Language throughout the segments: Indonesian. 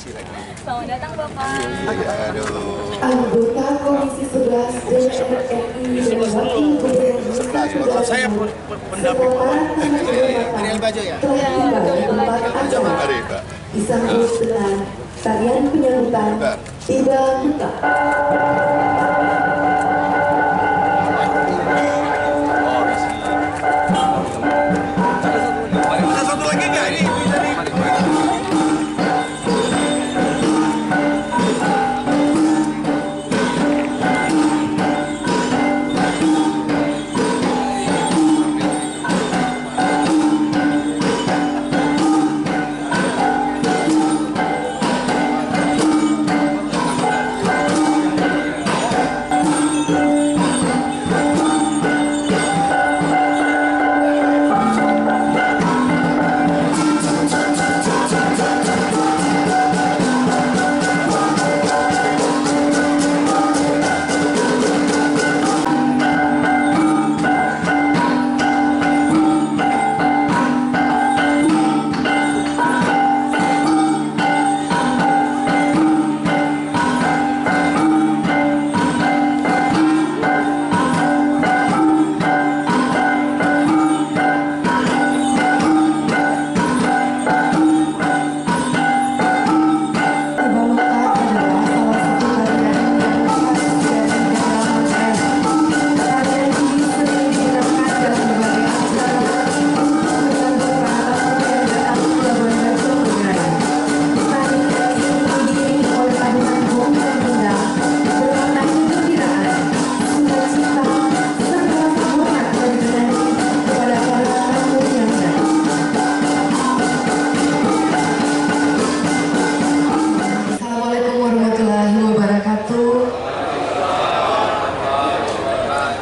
Selamat datang Bapak. Anggota Komisi 11 DPR RI dan Wakil Gubernur Nusa Tenggara Saya pendamping Ariel Bajo ya? telah tiba di tempat acara disambut dengan tarian penyambutan tiba buka. Ada satu lagi nggak ini?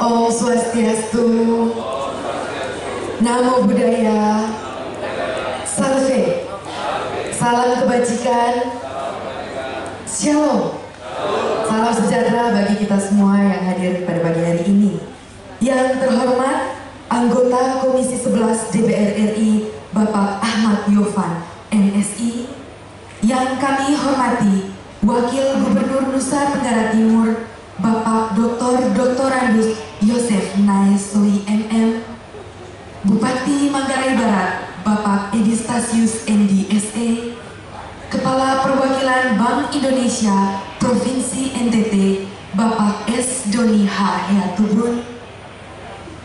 Om Swastiastu, Namo Buddhaya, Salve, salam kebajikan, Shalom, salam sejahtera bagi kita semua yang hadir pada pagi hari ini. Yang terhormat, anggota Komisi 11 DPR RI, Bapak Ahmad Yofan, MSI, yang kami hormati, Wakil Gubernur Nusa Tenggara Timur, Bapak Dr. Randus Yosef Naesoi MM, Bupati Manggarai Barat, Bapak Edi Stasius ND SE, Kepala Perwakilan Bank Indonesia Provinsi NTT, Bapak S. Doni H. Heatubun,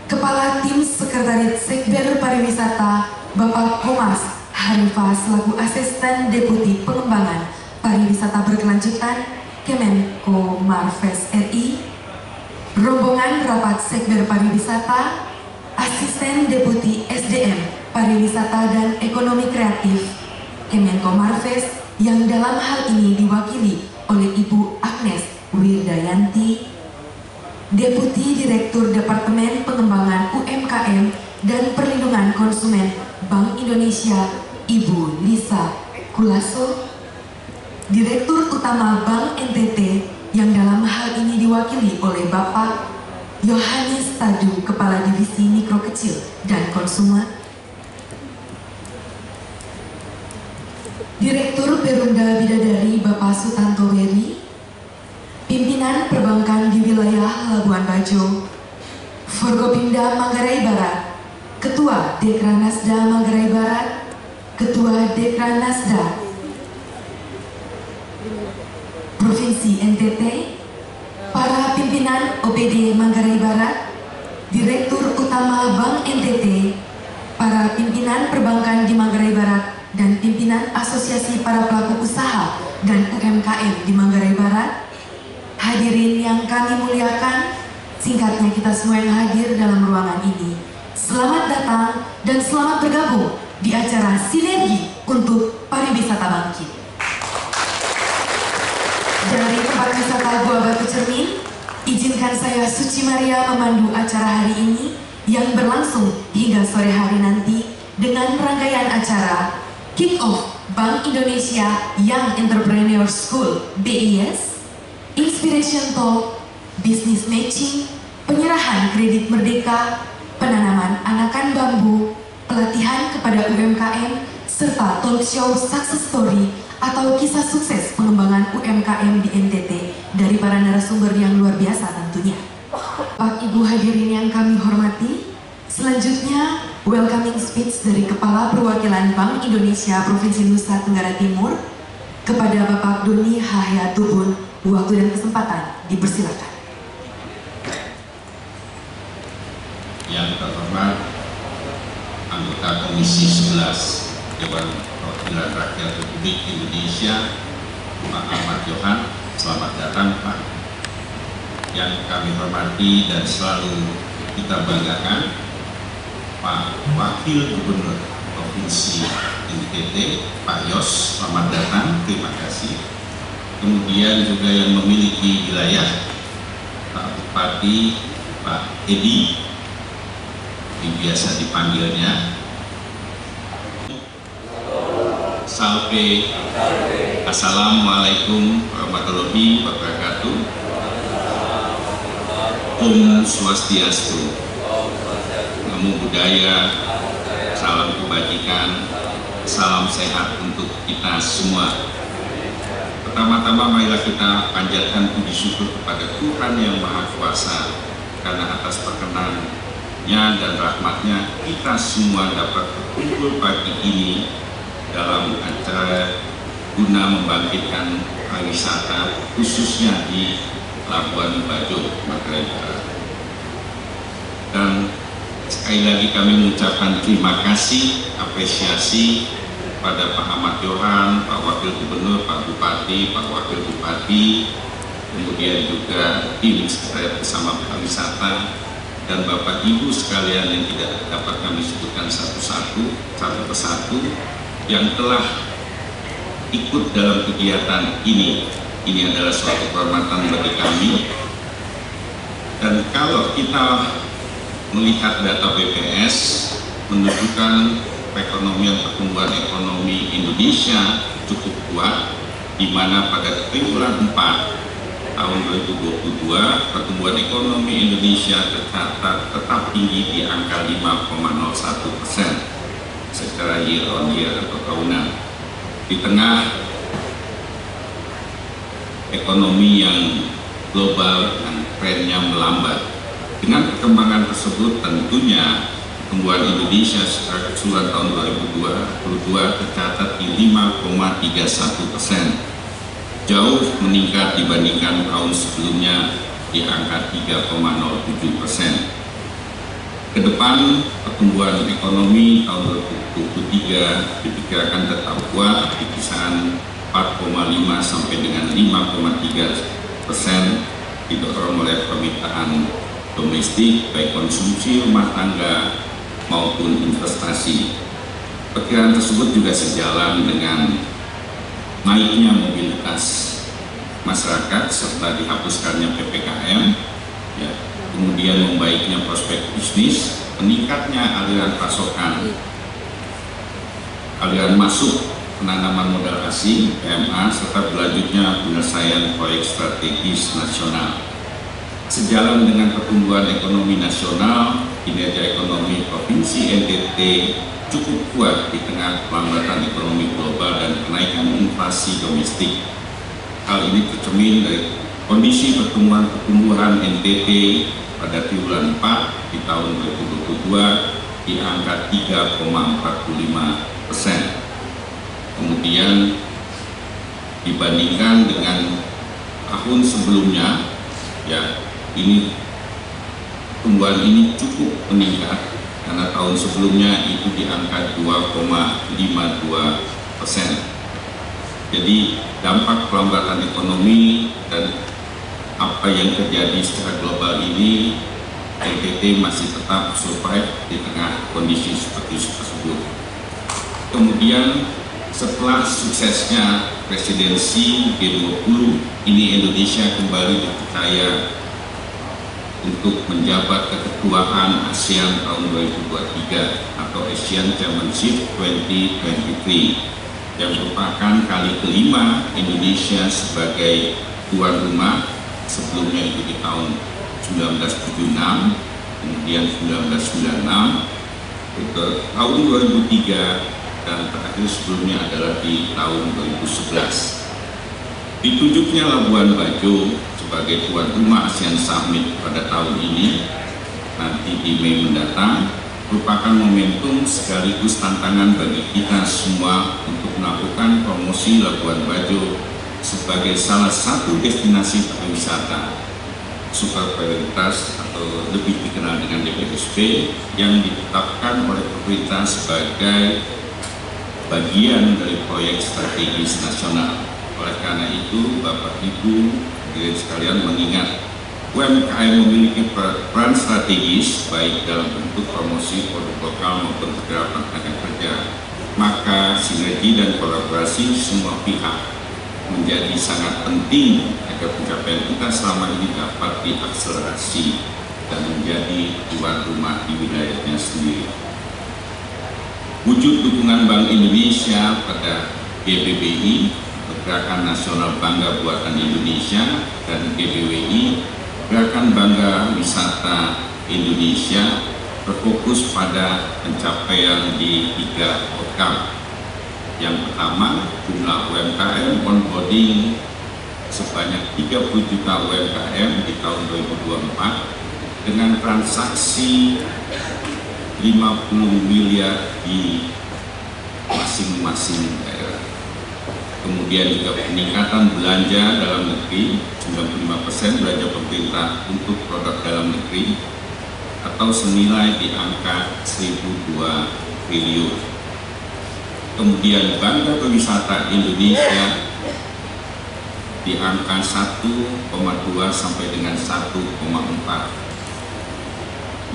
Kepala Tim Sekretariat Sekber Pariwisata, Bapak Komas Harifah selaku Asisten Deputi Pengembangan Pariwisata Berkelanjutan, Kemenko Marves RI, rombongan rapat Sekber Pariwisata, Asisten Deputi SDM Pariwisata dan Ekonomi Kreatif, Kemenko Marves yang dalam hal ini diwakili oleh Ibu Agnes Wirdayanti, Deputi Direktur Departemen Pengembangan UMKM dan Perlindungan Konsumen Bank Indonesia, Ibu Lisa Kulaso, Direktur Utama Bank NTT yang dalam hal ini diwakili oleh Bapak Yohanes Tadu, Kepala Divisi Mikro Kecil dan Konsumen, Direktur Perumda Bidadari Bapak Sutanto Weri, Pimpinan Perbankan di wilayah Labuan Bajo, Forkopimda Manggarai Barat, Ketua Dekranasda Manggarai Barat, Ketua Dekranasda Provinsi NTT, para pimpinan OPD Manggarai Barat, Direktur Utama Bank NTT, para pimpinan perbankan di Manggarai Barat, dan pimpinan Asosiasi Para Pelaku Usaha dan UMKM di Manggarai Barat, hadirin yang kami muliakan, singkatnya kita semua yang hadir dalam ruangan ini, selamat datang dan selamat bergabung di acara Sinergi untuk Pariwisata Bangkit. Dari tempat wisata Gua Batu Cermin, izinkan saya Suci Maria memandu acara hari ini yang berlangsung hingga sore hari nanti dengan rangkaian acara Kick Off Bank Indonesia Young Entrepreneur School BIS, Inspiration Talk, Business Matching, penyerahan kredit merdeka, penanaman anakan bambu, pelatihan kepada UMKM, serta talk show success story atau kisah sukses pengembangan UMKM di NTT dari para narasumber yang luar biasa tentunya. Bapak Ibu hadirin yang kami hormati, selanjutnya welcoming speech dari Kepala Perwakilan Bank Indonesia Provinsi Nusa Tenggara Timur kepada Bapak Doni Hahyatubun. Waktu dan kesempatan dipersilakan. Yang terhormat anggota Komisi 11 Dewan Perwakilan Rakyat Republik Indonesia Pak Ahmad Yohan, selamat datang Pak. Yang kami hormati dan selalu kita banggakan Pak Wakil Gubernur Provinsi NTT Pak Yos, selamat datang, terima kasih. Kemudian juga yang memiliki wilayah Pak Bupati Pak Edi, yang biasa dipanggilnya Salve. Assalamualaikum warahmatullahi wabarakatuh. Om Swastiastu, Namo Buddhaya, salam kebajikan, salam sehat untuk kita semua. Pertama-tama marilah kita panjatkan puji syukur kepada Tuhan Yang Maha Kuasa karena atas perkenannya dan rahmatnya kita semua dapat berkumpul pagi ini dalam acara guna membangkitkan pariwisata khususnya di Labuan Bajo, Manggarai Barat. Dan sekali lagi kami mengucapkan terima kasih, apresiasi pada Pak Ahmad Yohan, Pak Wakil Gubernur, Pak Bupati, Pak Wakil Bupati, kemudian juga tim sekretariat bersama pariwisata, dan Bapak Ibu sekalian yang tidak dapat kami sebutkan satu persatu yang telah ikut dalam kegiatan ini. Ini adalah suatu kehormatan bagi kami. Dan kalau kita melihat data BPS menunjukkan pertumbuhan ekonomi Indonesia cukup kuat, di mana pada triwulan 4 tahun 2022 pertumbuhan ekonomi Indonesia tetap tinggi di angka 5,01% secara year on year atau tahunan. Di tengah ekonomi yang global yang trennya melambat. Dengan perkembangan tersebut tentunya pertumbuhan Indonesia secara keseluruhan tahun 2022 tercatat di 5,31%, jauh meningkat dibandingkan tahun sebelumnya di angka 3,07%. Ke depan pertumbuhan ekonomi tahun 2023 diperkirakan tetap kuat di kisaran 4,5 sampai dengan 5,3%, didorong oleh permintaan domestik baik konsumsi rumah tangga maupun investasi. Perkiraan tersebut juga sejalan dengan naiknya mobilitas masyarakat serta dihapuskannya PPKM, ya, kemudian membaiknya prospek bisnis, meningkatnya aliran pasokan, aliran masuk penanaman modal asing (PMA), serta berlanjutnya penyelesaian proyek strategis nasional. Sejalan dengan pertumbuhan ekonomi nasional, kinerja ekonomi Provinsi NTT cukup kuat di tengah pelambatan ekonomi global dan kenaikan inflasi domestik. Hal ini tercermin dari kondisi pertumbuhan NTT pada triwulan 4 di tahun 2022 di angka 3,45%. Kemudian dibandingkan dengan tahun sebelumnya, ya, ini pertumbuhan ini cukup meningkat karena tahun sebelumnya itu di angka 2,52%. Jadi dampak pelambatan ekonomi dan apa yang terjadi secara global ini, NTT masih tetap survive di tengah kondisi seperti tersebut. Kemudian setelah suksesnya presidensi G20, ini Indonesia kembali dipercaya untuk menjabat keketuaan ASEAN tahun 2023 atau Asian Chairmanship 2023, yang merupakan kali kelima Indonesia sebagai tuan rumah. Sebelumnya itu di tahun 1976, kemudian 1996, tahun 2003, dan terakhir sebelumnya adalah di tahun 2011. Ditunjuknya Labuan Bajo sebagai tuan rumah ASEAN Summit pada tahun ini, nanti di Mei mendatang, merupakan momentum sekaligus tantangan bagi kita semua untuk melakukan promosi Labuan Bajo sebagai salah satu destinasi pariwisata super prioritas atau lebih dikenal dengan DPSP yang ditetapkan oleh pemerintah sebagai bagian dari proyek strategis nasional. Oleh karena itu, Bapak Ibu hadirin sekalian mengingat UMKM memiliki peran strategis baik dalam bentuk promosi produk lokal maupun pergerakan tenaga kerja, maka sinergi dan kolaborasi semua pihak menjadi sangat penting agar pencapaian kita selama ini dapat diakselerasi dan menjadi tuan rumah di wilayahnya sendiri. Wujud dukungan Bank Indonesia pada GBBI, Gerakan Nasional Bangga Buatan Indonesia, dan GBWI, Gerakan Bangga Wisata Indonesia, berfokus pada pencapaian di 3 outcome. Yang pertama, jumlah UMKM onboarding sebanyak 30 juta UMKM di tahun 2024 dengan transaksi 50 miliar di masing-masing daerah. Kemudian juga peningkatan belanja dalam negeri, 95% belanja pemerintah untuk produk dalam negeri atau senilai di angka 1.002 triliun. Kemudian Bangga Berwisata Indonesia di angka 1,2 sampai dengan 1,4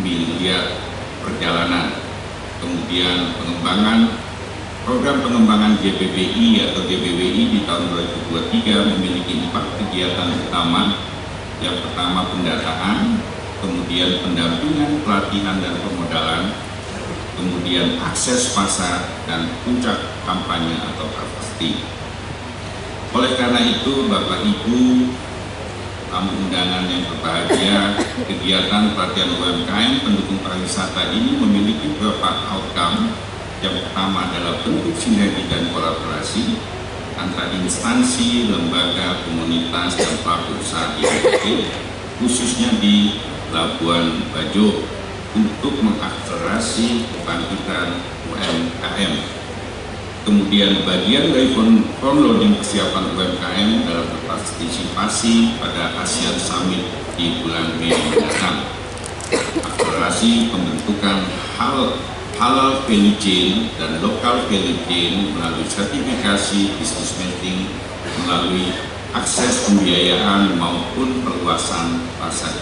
miliar perjalanan. Kemudian program pengembangan GBBI atau GBWI di tahun 2023 memiliki 4 kegiatan utama. Yang pertama pendataan, kemudian pendampingan, pelatihan dan pemodalan, kemudian akses pasar, dan puncak kampanye atau harvesting. Oleh karena itu, Bapak Ibu tamu undangan yang berbahagia, kegiatan pelatihan UMKM pendukung pariwisata ini memiliki beberapa outcome. Yang pertama adalah bentuk sinergi dan kolaborasi antara instansi, lembaga, komunitas, dan pelaku usaha IKT, khususnya di Labuan Bajo, untuk mengakselerasi kebangkitan UMKM. Kemudian bagian dari frontloading persiapan UMKM dalam berpartisipasi pada ASEAN Summit di bulan Mei mendatang. Akselerasi pembentukan halal value chain dan local value chain melalui sertifikasi business matching, melalui akses pembiayaan maupun perluasan pasar.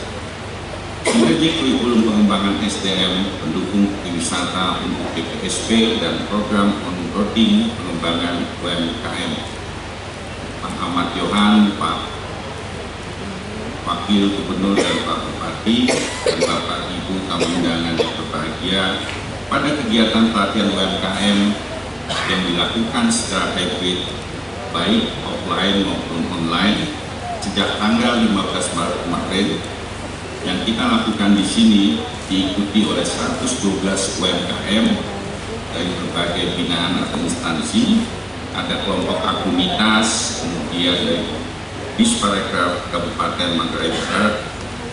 Sinergi kurikulum pengembangan SDM pendukung wisata untuk DPSP dan program onboarding pengembangan UMKM. Pak Ahmad Yohan, Pak Wakil Gubernur dan Pak Bupati dan Bapak Ibu tamu undangan yang berbahagia, pada kegiatan pelatihan UMKM yang dilakukan secara hybrid baik offline maupun online sejak tanggal 15 Maret kemarin, yang kita lakukan di sini diikuti oleh 112 UMKM dari berbagai binaan atau instansi, ada kelompok akunitas, kemudian dari Disparekraf Kabupaten Manggarai Barat,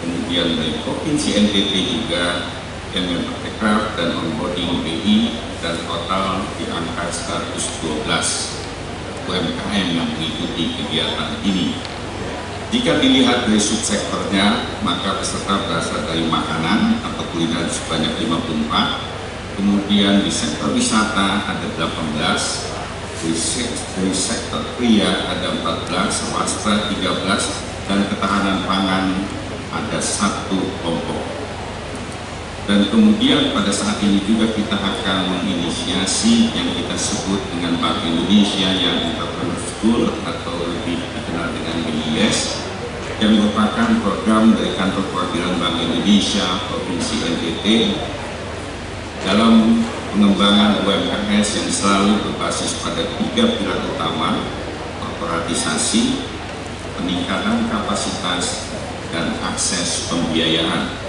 kemudian dari Provinsi NTT juga, Kemenparekraf dan onboarding BI, dan total di angka 112 UMKM yang mengikuti kegiatan ini. Jika dilihat dari subsektornya, maka peserta berasal dari makanan atau kuliner sebanyak 54, kemudian di sektor wisata ada 18, dari sektor pria ada 14, swasta 13, dan ketahanan pangan ada 1 kelompok. Dan kemudian pada saat ini juga kita akan menginisiasi yang kita sebut dengan Bank Indonesia yang Entrepreneur School atau lebih dikenal dengan BIS, yang merupakan program dari Kantor Perwakilan Bank Indonesia Provinsi NTT dalam pengembangan UMKM yang selalu berbasis pada 3 pilar utama: korporatisasi, peningkatan kapasitas, dan akses pembiayaan.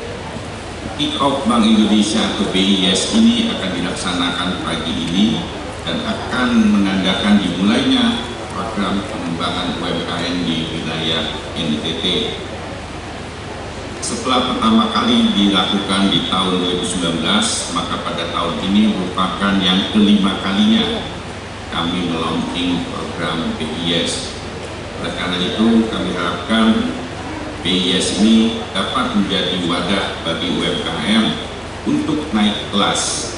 Kick-off Bank Indonesia atau BIS ini akan dilaksanakan pagi ini dan akan menandakan dimulainya program pengembangan UMKM di wilayah NTT. Setelah pertama kali dilakukan di tahun 2019, maka pada tahun ini merupakan yang kelima kalinya kami melaunching program BIS. Oleh karena itu, kami harapkan BIS ini dapat menjadi wadah bagi UMKM untuk naik kelas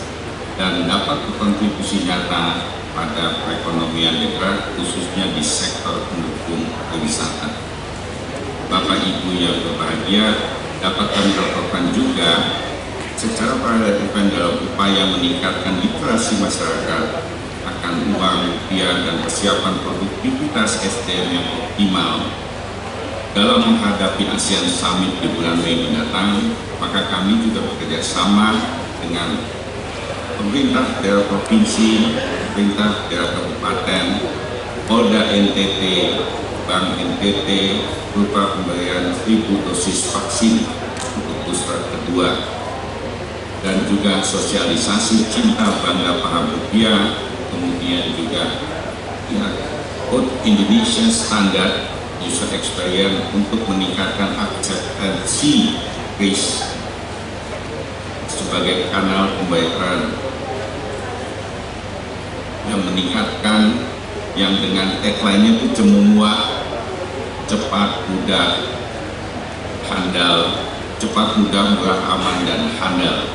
dan dapat berkontribusi nyata pada perekonomian daerah, khususnya di sektor pendukung pariwisata. Bapak Ibu yang berbahagia, dapat kami laporkan juga secara paralel dalam upaya meningkatkan literasi masyarakat akan uang rupiah dan persiapan produktivitas SDM yang optimal dalam menghadapi ASEAN Summit di bulan Mei mendatang. Maka kami juga bekerja sama dengan pemerintah daerah provinsi, pemerintah daerah kabupaten, Polda NTT, Bank NTT berupa pemberian 1.000 dosis vaksin untuk booster kedua, dan juga sosialisasi cinta bangga paham rupiah, kemudian juga Code Indonesia Standard User Experience untuk meningkatkan akseptasi risk sebagai kanal pembayaran yang meningkatkan, yang dengan tagline-nya itu cemumuah, cepat, mudah, handal, cepat, mudah, murah, aman, dan handal.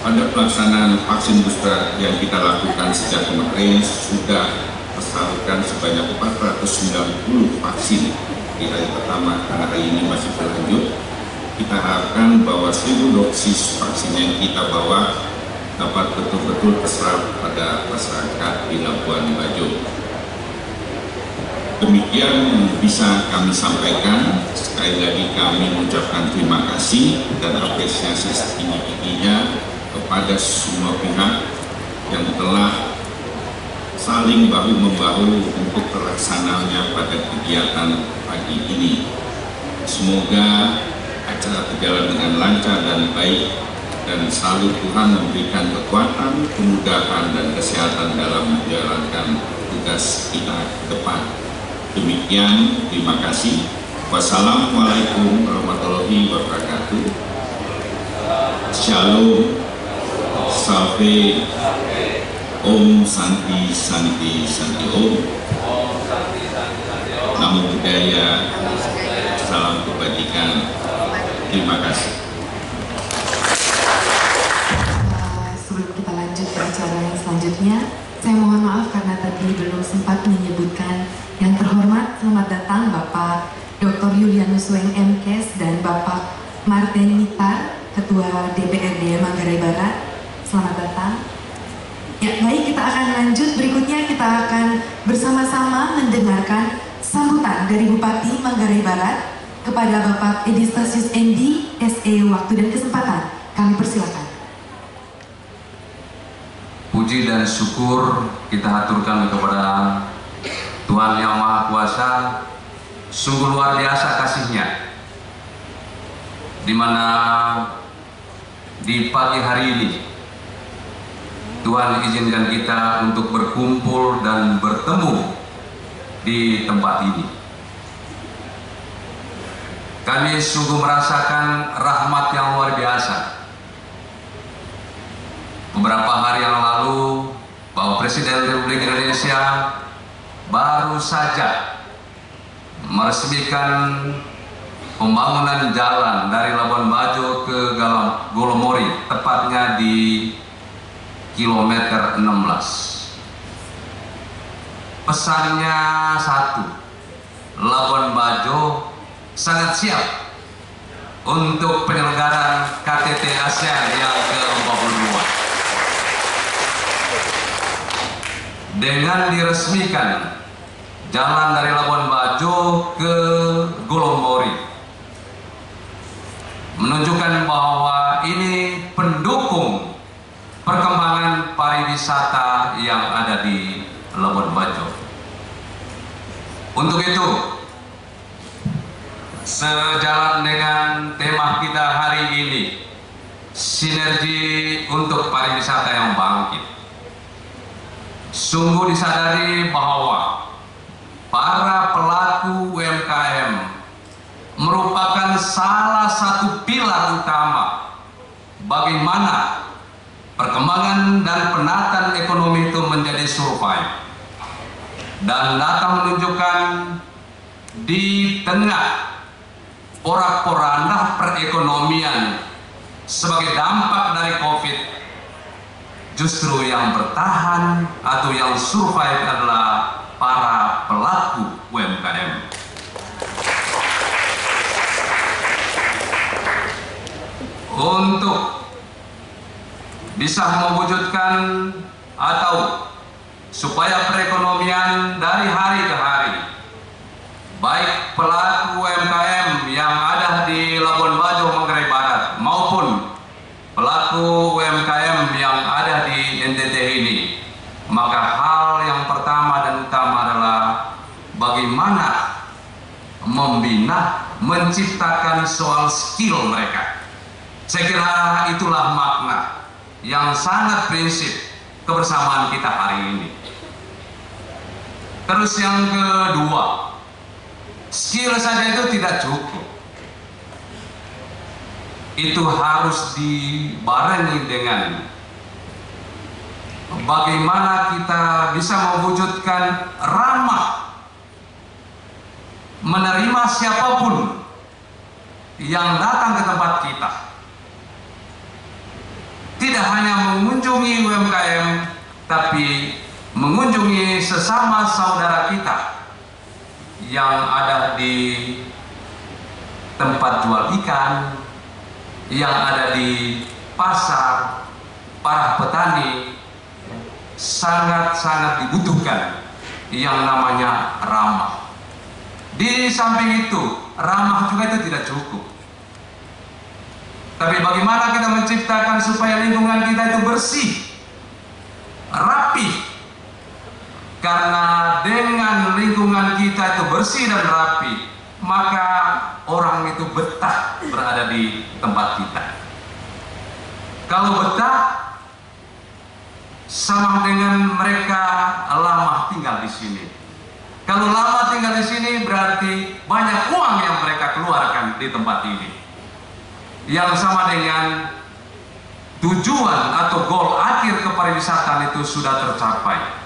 Pada pelaksanaan vaksin booster yang kita lakukan sejak kemarin sudah tersalurkan sebanyak 490 vaksin di hari pertama, karena hari ini masih berlanjut. Kita harapkan bahwa 1.000 dosis vaksin yang kita bawa dapat betul-betul terserap pada masyarakat di Labuan Bajo. Demikian bisa kami sampaikan. Sekali lagi kami mengucapkan terima kasih dan apresiasi setinggi-tingginya kepada semua pihak yang telah saling bahu-membahu untuk terlaksananya pada kegiatan pagi ini. Semoga acara berjalan dengan lancar dan baik, dan selalu Tuhan memberikan kekuatan, kemudahan, dan kesehatan dalam menjalankan tugas kita ke depan. Demikian, terima kasih. Wassalamualaikum warahmatullahi wabarakatuh. Shalom, Salve, Om Santi Santi Santi Om. Namo Buddhaya, salam kebajikan. Terima kasih. Sebelum kita lanjut ke acara yang selanjutnya, saya mohon maaf karena tadi belum sempat menyebutkan yang terhormat. Selamat datang Bapak Dr. Yulianus Weng MKes dan Bapak Martin Mitar, Ketua DPRD Manggarai Barat. Selamat datang. Ya, baik, kita akan lanjut. Berikutnya kita akan bersama-sama mendengarkan sambutan dari Bupati Manggarai Barat kepada Bapak Edi Stasius MD, SE. Waktu dan kesempatan kami persilakan. Puji dan syukur kita haturkan kepada Tuhan Yang Maha Kuasa. Sungguh luar biasa kasih-Nya, di mana di pagi hari ini Tuhan izinkan kita untuk berkumpul dan bertemu di tempat ini. Kami sungguh merasakan rahmat yang luar biasa. Beberapa hari yang lalu, Bapak Presiden Republik Indonesia baru saja meresmikan pembangunan jalan dari Labuan Bajo ke Golomori, tepatnya di kilometer 16. Pesannya satu, Labuan Bajo sangat siap untuk penyelenggaraan KTT ASEAN yang ke-42. Dengan diresmikan jalan dari Labuan Bajo ke Golomori, menunjukkan bahwa ini pendukung perkembangan pariwisata yang ada di Labuan Bajo. Untuk itu, sejalan dengan tema kita hari ini, sinergi untuk pariwisata yang bangkit, sungguh disadari bahwa para pelaku UMKM merupakan salah satu pilar utama bagaimana perkembangan dan penataan ekonomi itu menjadi survive. Dan data menunjukkan di tengah porak-poranda perekonomian sebagai dampak dari COVID, justru yang bertahan atau yang survive adalah para pelaku UMKM. Untuk bisa mewujudkan atau supaya perekonomian dari hari ke hari, baik pelaku UMKM yang ada di Labuan Bajo, Manggarai Barat, maupun pelaku UMKM yang ada di NTT ini, maka hal yang pertama dan utama adalah bagaimana membina, menciptakan soal skill mereka. Saya kira itulah makna yang sangat prinsip kebersamaan kita hari ini. Terus yang kedua, skill saja itu tidak cukup. Itu harus dibarengi dengan bagaimana kita bisa mewujudkan ramah, menerima siapapun yang datang ke tempat kita. Tidak hanya mengunjungi UMKM, tapi mengunjungi sesama saudara kita yang ada di tempat jual ikan, yang ada di pasar, para petani, sangat-sangat dibutuhkan yang namanya ramah. Di samping itu, ramah juga itu tidak cukup. Tapi bagaimana kita menciptakan supaya lingkungan kita itu bersih, rapi. Karena dengan lingkungan kita itu bersih dan rapi, maka orang itu betah berada di tempat kita. Kalau betah, sama dengan mereka lama tinggal di sini. Kalau lama tinggal di sini berarti banyak uang yang mereka keluarkan di tempat ini. Yang sama dengan tujuan atau goal akhir kepariwisataan itu sudah tercapai.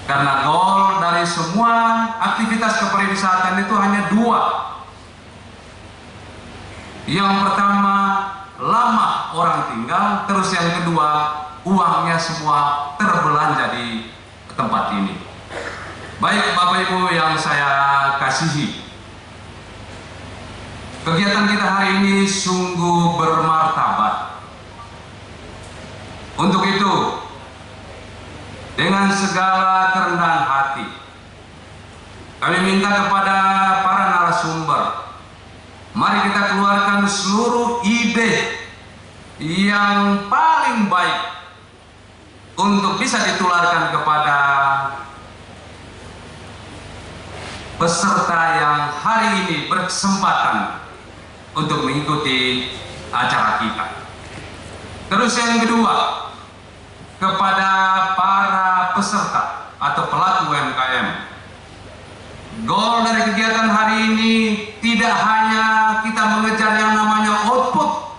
Karena goal dari semua aktivitas kepariwisataan itu hanya dua. Yang pertama, lama orang tinggal, terus yang kedua, uangnya semua terbelanja di tempat ini. Baik Bapak Ibu yang saya kasihi, kegiatan kita hari ini sungguh bermartabat. Untuk itu, dengan segala kerendahan hati, kami minta kepada para narasumber, mari kita keluarkan seluruh ide yang paling baik untuk bisa ditularkan kepada peserta yang hari ini berkesempatan untuk mengikuti acara kita. Terus yang kedua, kepada para peserta atau pelaku UMKM, goal dari kegiatan hari ini tidak hanya kita mengejar yang namanya output,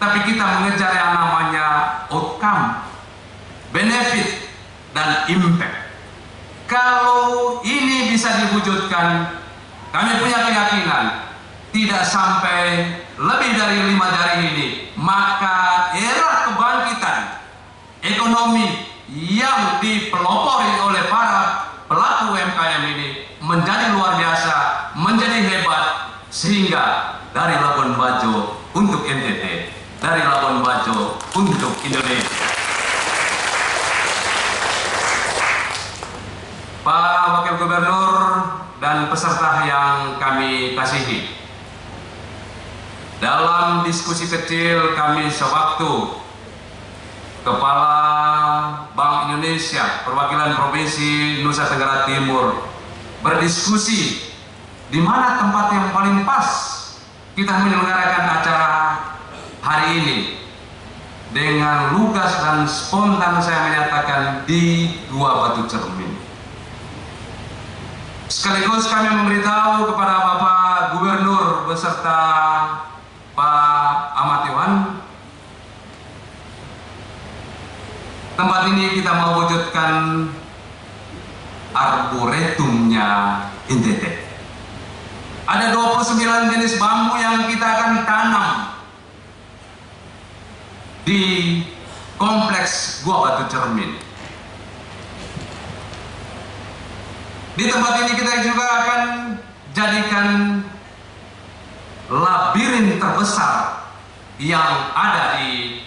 tapi kita mengejar yang namanya outcome, benefit, dan impact. Kalau ini bisa diwujudkan, kami punya keyakinan tidak sampai lebih dari 5 jari ini, maka era kebangkitan ekonomi yang dipelopori oleh para pelaku UMKM ini menjadi luar biasa, menjadi hebat, sehingga dari Labuan Bajo untuk NTT, dari Labuan Bajo untuk Indonesia. Pak Wakil Gubernur dan peserta yang kami kasihi, dalam diskusi kecil kami sewaktu Kepala Bank Indonesia perwakilan Provinsi Nusa Tenggara Timur berdiskusi di mana tempat yang paling pas kita menyelenggarakan acara hari ini. dengan lugas dan spontan saya menyatakan di Gua Batu Cermin. Sekaligus kami memberitahu kepada Bapak Gubernur beserta Pak Ahmad Yohan, tempat ini kita mewujudkan arboretumnya NTT. Ada 29 jenis bambu yang kita akan tanam di kompleks Gua Batu Cermin. Di tempat ini kita juga akan jadikan labirin terbesar yang ada di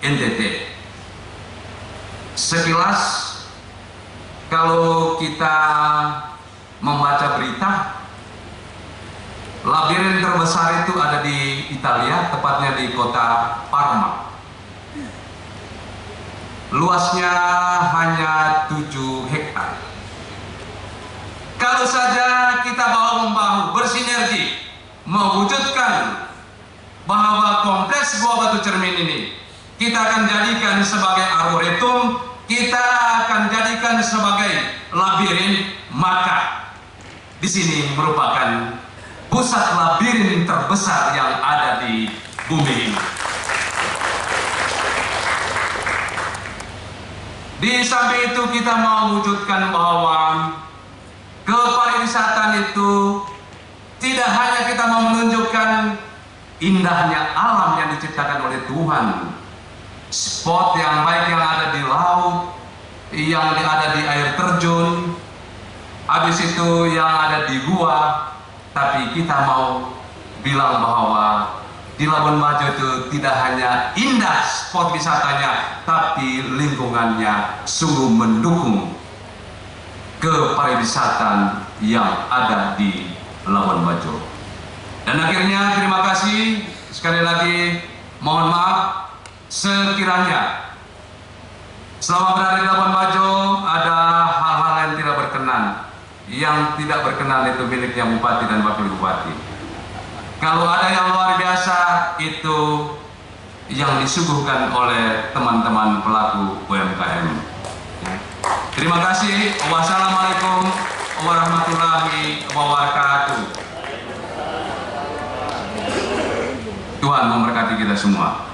NTT. Sekilas kalau kita membaca berita, labirin terbesar itu ada di Italia, tepatnya di kota Parma. Luasnya hanya 7 hektar. Kalau saja kita bahu-membahu bersinergi mewujudkan bahwa kompleks Gua Batu Cermin ini kita akan jadikan sebagai arboretum, kita akan jadikan sebagai labirin, maka di sini merupakan pusat labirin terbesar yang ada di bumi ini. Di samping itu kita mau wujudkan bahwa kepariwisataan itu tidak hanya kita mau menunjukkan indahnya alam yang diciptakan oleh Tuhan, spot yang baik yang ada di laut, yang ada di air terjun, habis itu yang ada di gua, tapi kita mau bilang bahwa di Labuan Bajo itu tidak hanya indah spot wisatanya, tapi lingkungannya sungguh mendukung kepariwisataan yang ada di Labuan Bajo. Dan akhirnya terima kasih sekali lagi, mohon maaf sekiranya selama berada di Labuan Bajo ada hal-hal yang tidak berkenan. Yang tidak berkenan itu miliknya Bupati dan Wakil Bupati. Kalau ada yang luar biasa itu yang disuguhkan oleh teman-teman pelaku UMKM. Terima kasih. Wassalamualaikum warahmatullahi wabarakatuh. Tuhan memberkati kita semua.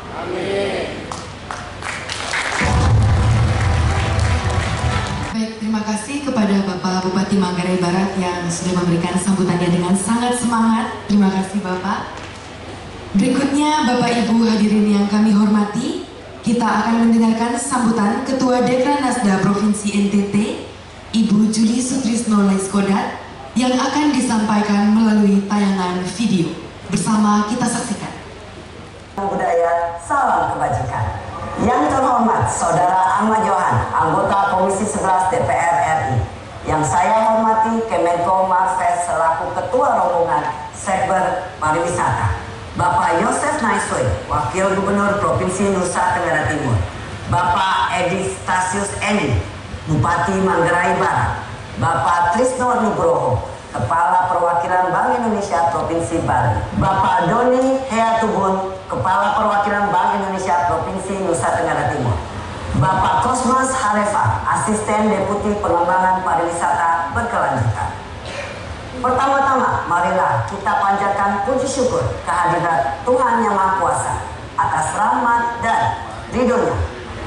Baik, terima kasih kepada Bapak Bupati Manggarai Barat yang sudah memberikan sambutannya dengan sangat semangat. Terima kasih Bapak. Berikutnya Bapak Ibu hadirin yang kami hormati, kita akan mendengarkan sambutan Ketua Dekranasda Provinsi NTT, Ibu Juli Sutrisno Laiskodat, yang akan disampaikan melalui tayangan video. Bersama kita saksikan. Budaya, salam kebajikan. Yang terhormat Saudara Ahmad Yohan, anggota Komisi 11 DPR RI. Yang saya hormati Kemenko Marves selaku Ketua Rombongan Sekber Pariwisata. Bapak Yosef Naisoi, Wakil Gubernur Provinsi Nusa Tenggara Timur. Bapak Edi Stasius Eni, Bupati Manggarai Barat. Bapak Trisno Nugroho, Kepala Perwakilan Bank Indonesia Provinsi Bali. Bapak Doni Heatubun, Kepala Perwakilan Bank Indonesia Provinsi Nusa Tenggara Timur. Bapak Kosmas Halefa, Asisten Deputi Pengembangan Pariwisata Berkelanjutan. Pertama-tama, marilah kita panjatkan puji syukur kehadirat Tuhan Yang Maha Kuasa atas rahmat dan ridhonya.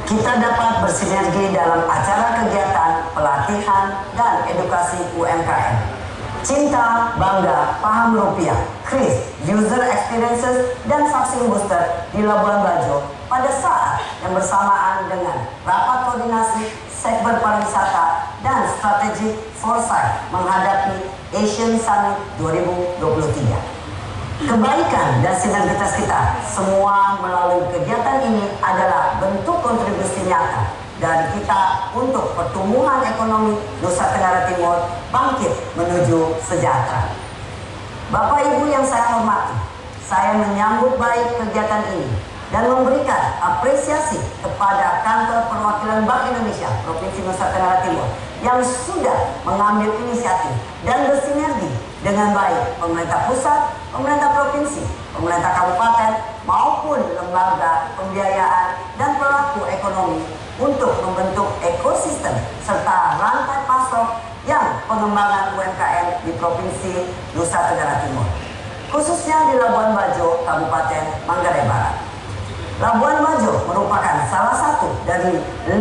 Kita dapat bersinergi dalam acara kegiatan, pelatihan, dan edukasi UMKM. Cinta, bangga, paham rupiah, KRIS, User Experiences, dan vaksin booster di Labuan Bajo pada saat yang bersamaan dengan rapat koordinasi Sekber Pariwisata dan Strategic Foresight menghadapi Asian Summit 2023. Kebaikan dan sinergitas kita semua melalui kegiatan ini adalah bentuk kontribusi nyata dari kita untuk pertumbuhan ekonomi Nusa Tenggara Timur bangkit menuju sejahtera. Bapak Ibu yang saya hormati, saya menyambut baik kegiatan ini dan memberikan apresiasi kepada Kantor Perwakilan Bank Indonesia Provinsi Nusa Tenggara Timur yang sudah mengambil inisiatif dan bersinergi dengan baik pemerintah pusat pemerintah provinsi, pemerintah kabupaten, maupun lembaga pembiayaan dan pelaku ekonomi untuk membentuk ekosistem serta rantai pasok yang pengembangan UMKM di Provinsi Nusa Tenggara Timur, khususnya di Labuan Bajo, Kabupaten Manggarai Barat. Labuan Bajo merupakan salah satu dari 5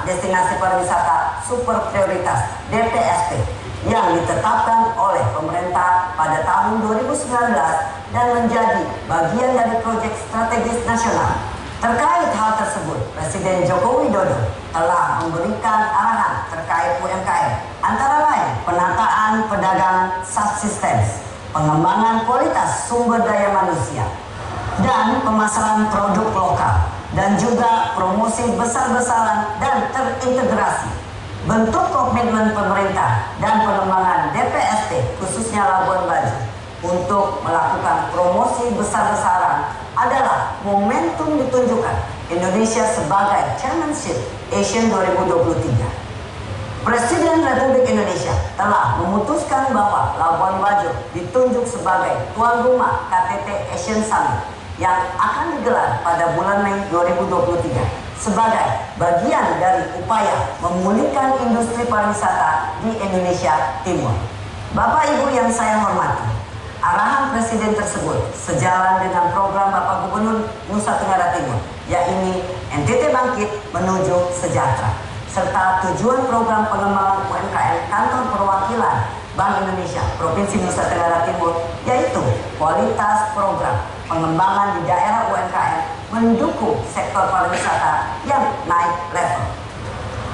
destinasi pariwisata super prioritas DPSP yang ditetapkan oleh pemerintah pada tahun 2019 dan menjadi bagian dari proyek strategis nasional. Terkait hal tersebut, Presiden Joko Widodo telah memberikan arahan terkait UMKM, antara lain penataan pedagang subsistence, pengembangan kualitas sumber daya manusia, dan pemasaran produk lokal, dan juga promosi besar-besaran dan terintegrasi. Bentuk komitmen pemerintah dan pengembangan DPSP khususnya Labuan Bajo untuk melakukan promosi besar-besaran adalah momentum ditunjukkan Indonesia sebagai Chairmanship Asian 2023. Presiden Republik Indonesia telah memutuskan bahwa Labuan Bajo ditunjuk sebagai tuan rumah KTT Asian Summit yang akan digelar pada bulan Mei 2023 sebagai bagian dari upaya memulihkan industri pariwisata di Indonesia Timur. Bapak Ibu yang saya hormati, arahan Presiden tersebut sejalan dengan program Bapak Gubernur Nusa Tenggara Timur, yaitu NTT Bangkit Menuju Sejahtera, serta tujuan program pengembangan UMKM Kantor Perwakilan Bank Indonesia Provinsi Nusa Tenggara Timur, yaitu kualitas program pengembangan di daerah UMKM mendukung sektor pariwisata yang naik level.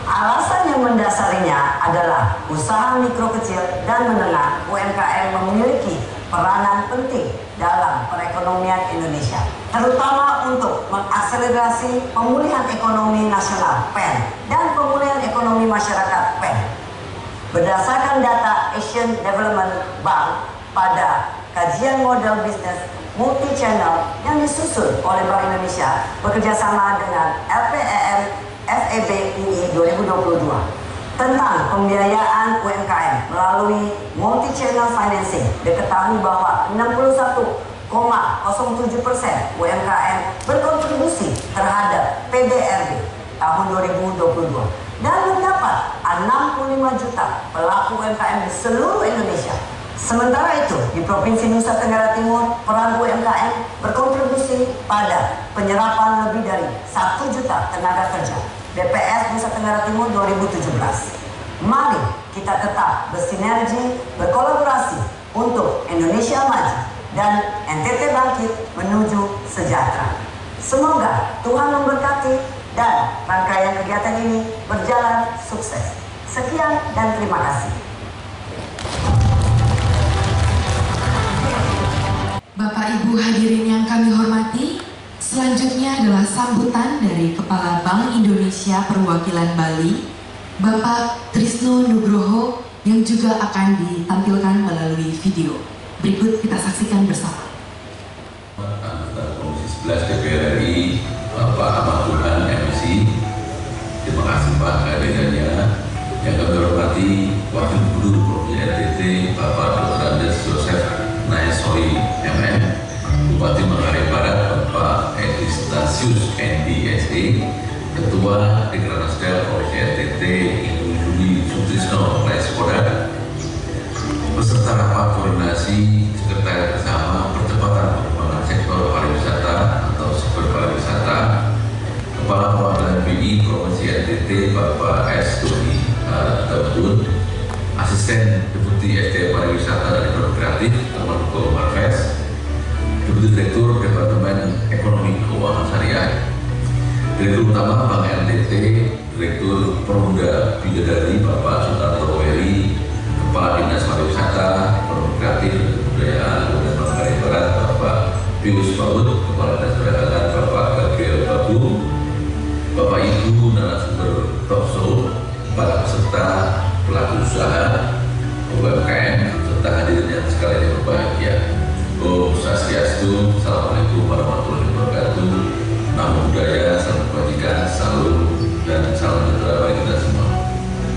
Alasan yang mendasarinya adalah usaha mikro kecil dan menengah UMKM memiliki peranan penting dalam perekonomian Indonesia, terutama untuk mengakselerasi pemulihan ekonomi nasional (PEN) dan pemulihan ekonomi masyarakat (PEN). Berdasarkan data Asian Development Bank pada kajian model bisnis multi-channel yang disusun oleh Bank Indonesia bekerjasama dengan LPEM FEB UI 2022 tentang pembiayaan UMKM melalui multi-channel financing, diketahui bahwa 61,07% UMKM berkontribusi terhadap PDRB tahun 2022 dan mendapat 65 juta pelaku UMKM di seluruh Indonesia. Sementara itu, di Provinsi Nusa Tenggara Timur, peran UMKM berkontribusi pada penyerapan lebih dari 1 juta tenaga kerja. BPS Nusa Tenggara Timur 2017. Mari kita tetap bersinergi, berkolaborasi untuk Indonesia maju dan NTT Bangkit Menuju Sejahtera. Semoga Tuhan memberkati dan rangkaian kegiatan ini berjalan sukses. Sekian dan terima kasih. Bapak Ibu hadirin yang kami hormati, selanjutnya adalah sambutan dari Kepala Bank Indonesia Perwakilan Bali, Bapak Trisno Nugroho, yang juga akan ditampilkan melalui video. Berikut kita saksikan bersama. Anggota Komisi 11 DPR RI, Bapak Ahmad Johan MSc. Terima kasih Pak kehadirannya. Yang kami hormati Wakil Gubernur Provinsi NTT, Bapak Dr. Andes Joseph Naesoi MM, Bupati Manggarai Barat, Bapak Edi Stasius NDSE, Ketua Dekranasda Provinsi NTT, Ibu Juli Sutrisno Laiskoda, peserta rapat koordinasi Sekretariat Bersama Percepatan Pengembangan Sektor Pariwisata atau Super Pariwisata, Kepala Perwakilan BI Provinsi NTT, Bapak S. Doni Tabun, Asisten Deputi SDM Pariwisata dan Ekonomi Kreatif, Kemenko Marves, Deputi Direktur Departemen Ekonomi Keuangan Syariah, Direktur Utama Bank NTT, Direktur Perumda Bidadari Bapak Sutarto Weri, Kepala Dinas Pariwisata, Ekonomi Kreatif, Kebudayaan dan Manggarai Barat Bapak Pius Paut, Kepala Dinas Perdagangan Bapak Gabriel Babu, Bapak Ibu narasumber talkshow, para peserta pelaku usaha UMKM serta hadirin yang sekalian yang berbahagia. Om Swastiastu, Assalamualaikum warahmatullahi wabarakatuh. Namo Buddhaya, salam kebajikan, salam dan salam sejahtera bagi kita semua.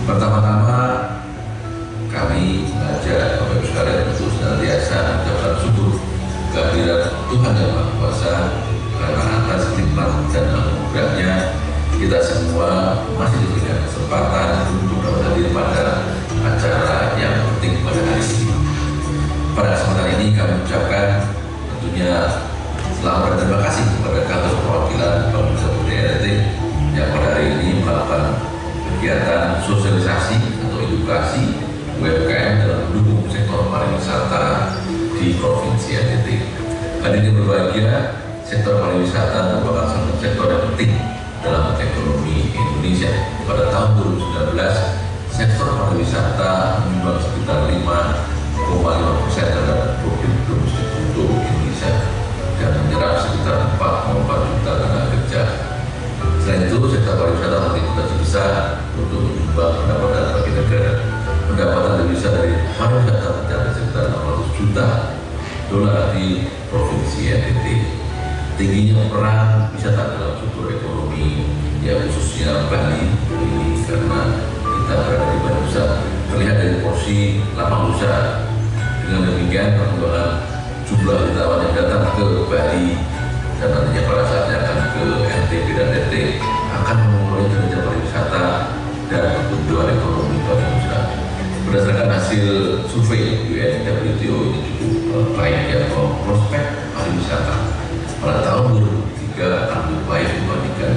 Pertama-tama kami mengajak Bapak Ibu sekalian untuk senantiasa mengucapkan syukur Hadirin berbahagia, sektor pariwisata merupakan salah satu sektor yang penting dalam ekonomi Indonesia. Pada tahun 2019, sektor pariwisata menyumbang sekitar 5,5% terhadap produk domestik bruto Indonesia dan menyerap sekitar 4,4 juta tenaga kerja. Selain itu, sektor pariwisata memiliki potensi besar untuk menyumbang pendapatan bagi negara. Pendapatan devisa dari pariwisata mencapai sekitar 600 juta dolar di Provinsi NTT. Tingginya peran wisata dalam struktur ekonomi, ya khususnya Bali ini karena kita berada di Bali Nusa, terlihat dari porsi lapangan usaha. Dengan demikian, perkembangan jumlah wisatawan yang datang ke Bali dan nantinya pada saatnya akan ke NTB dan NTT akan mengurangi kinerja pariwisata dan pertumbuhan ekonomi Bali Nusa. Berdasarkan hasil survei UNWTO ini cukup baik ya, bahwa prospek pariwisata pada tahun 2003 akan lebih baik dibandingkan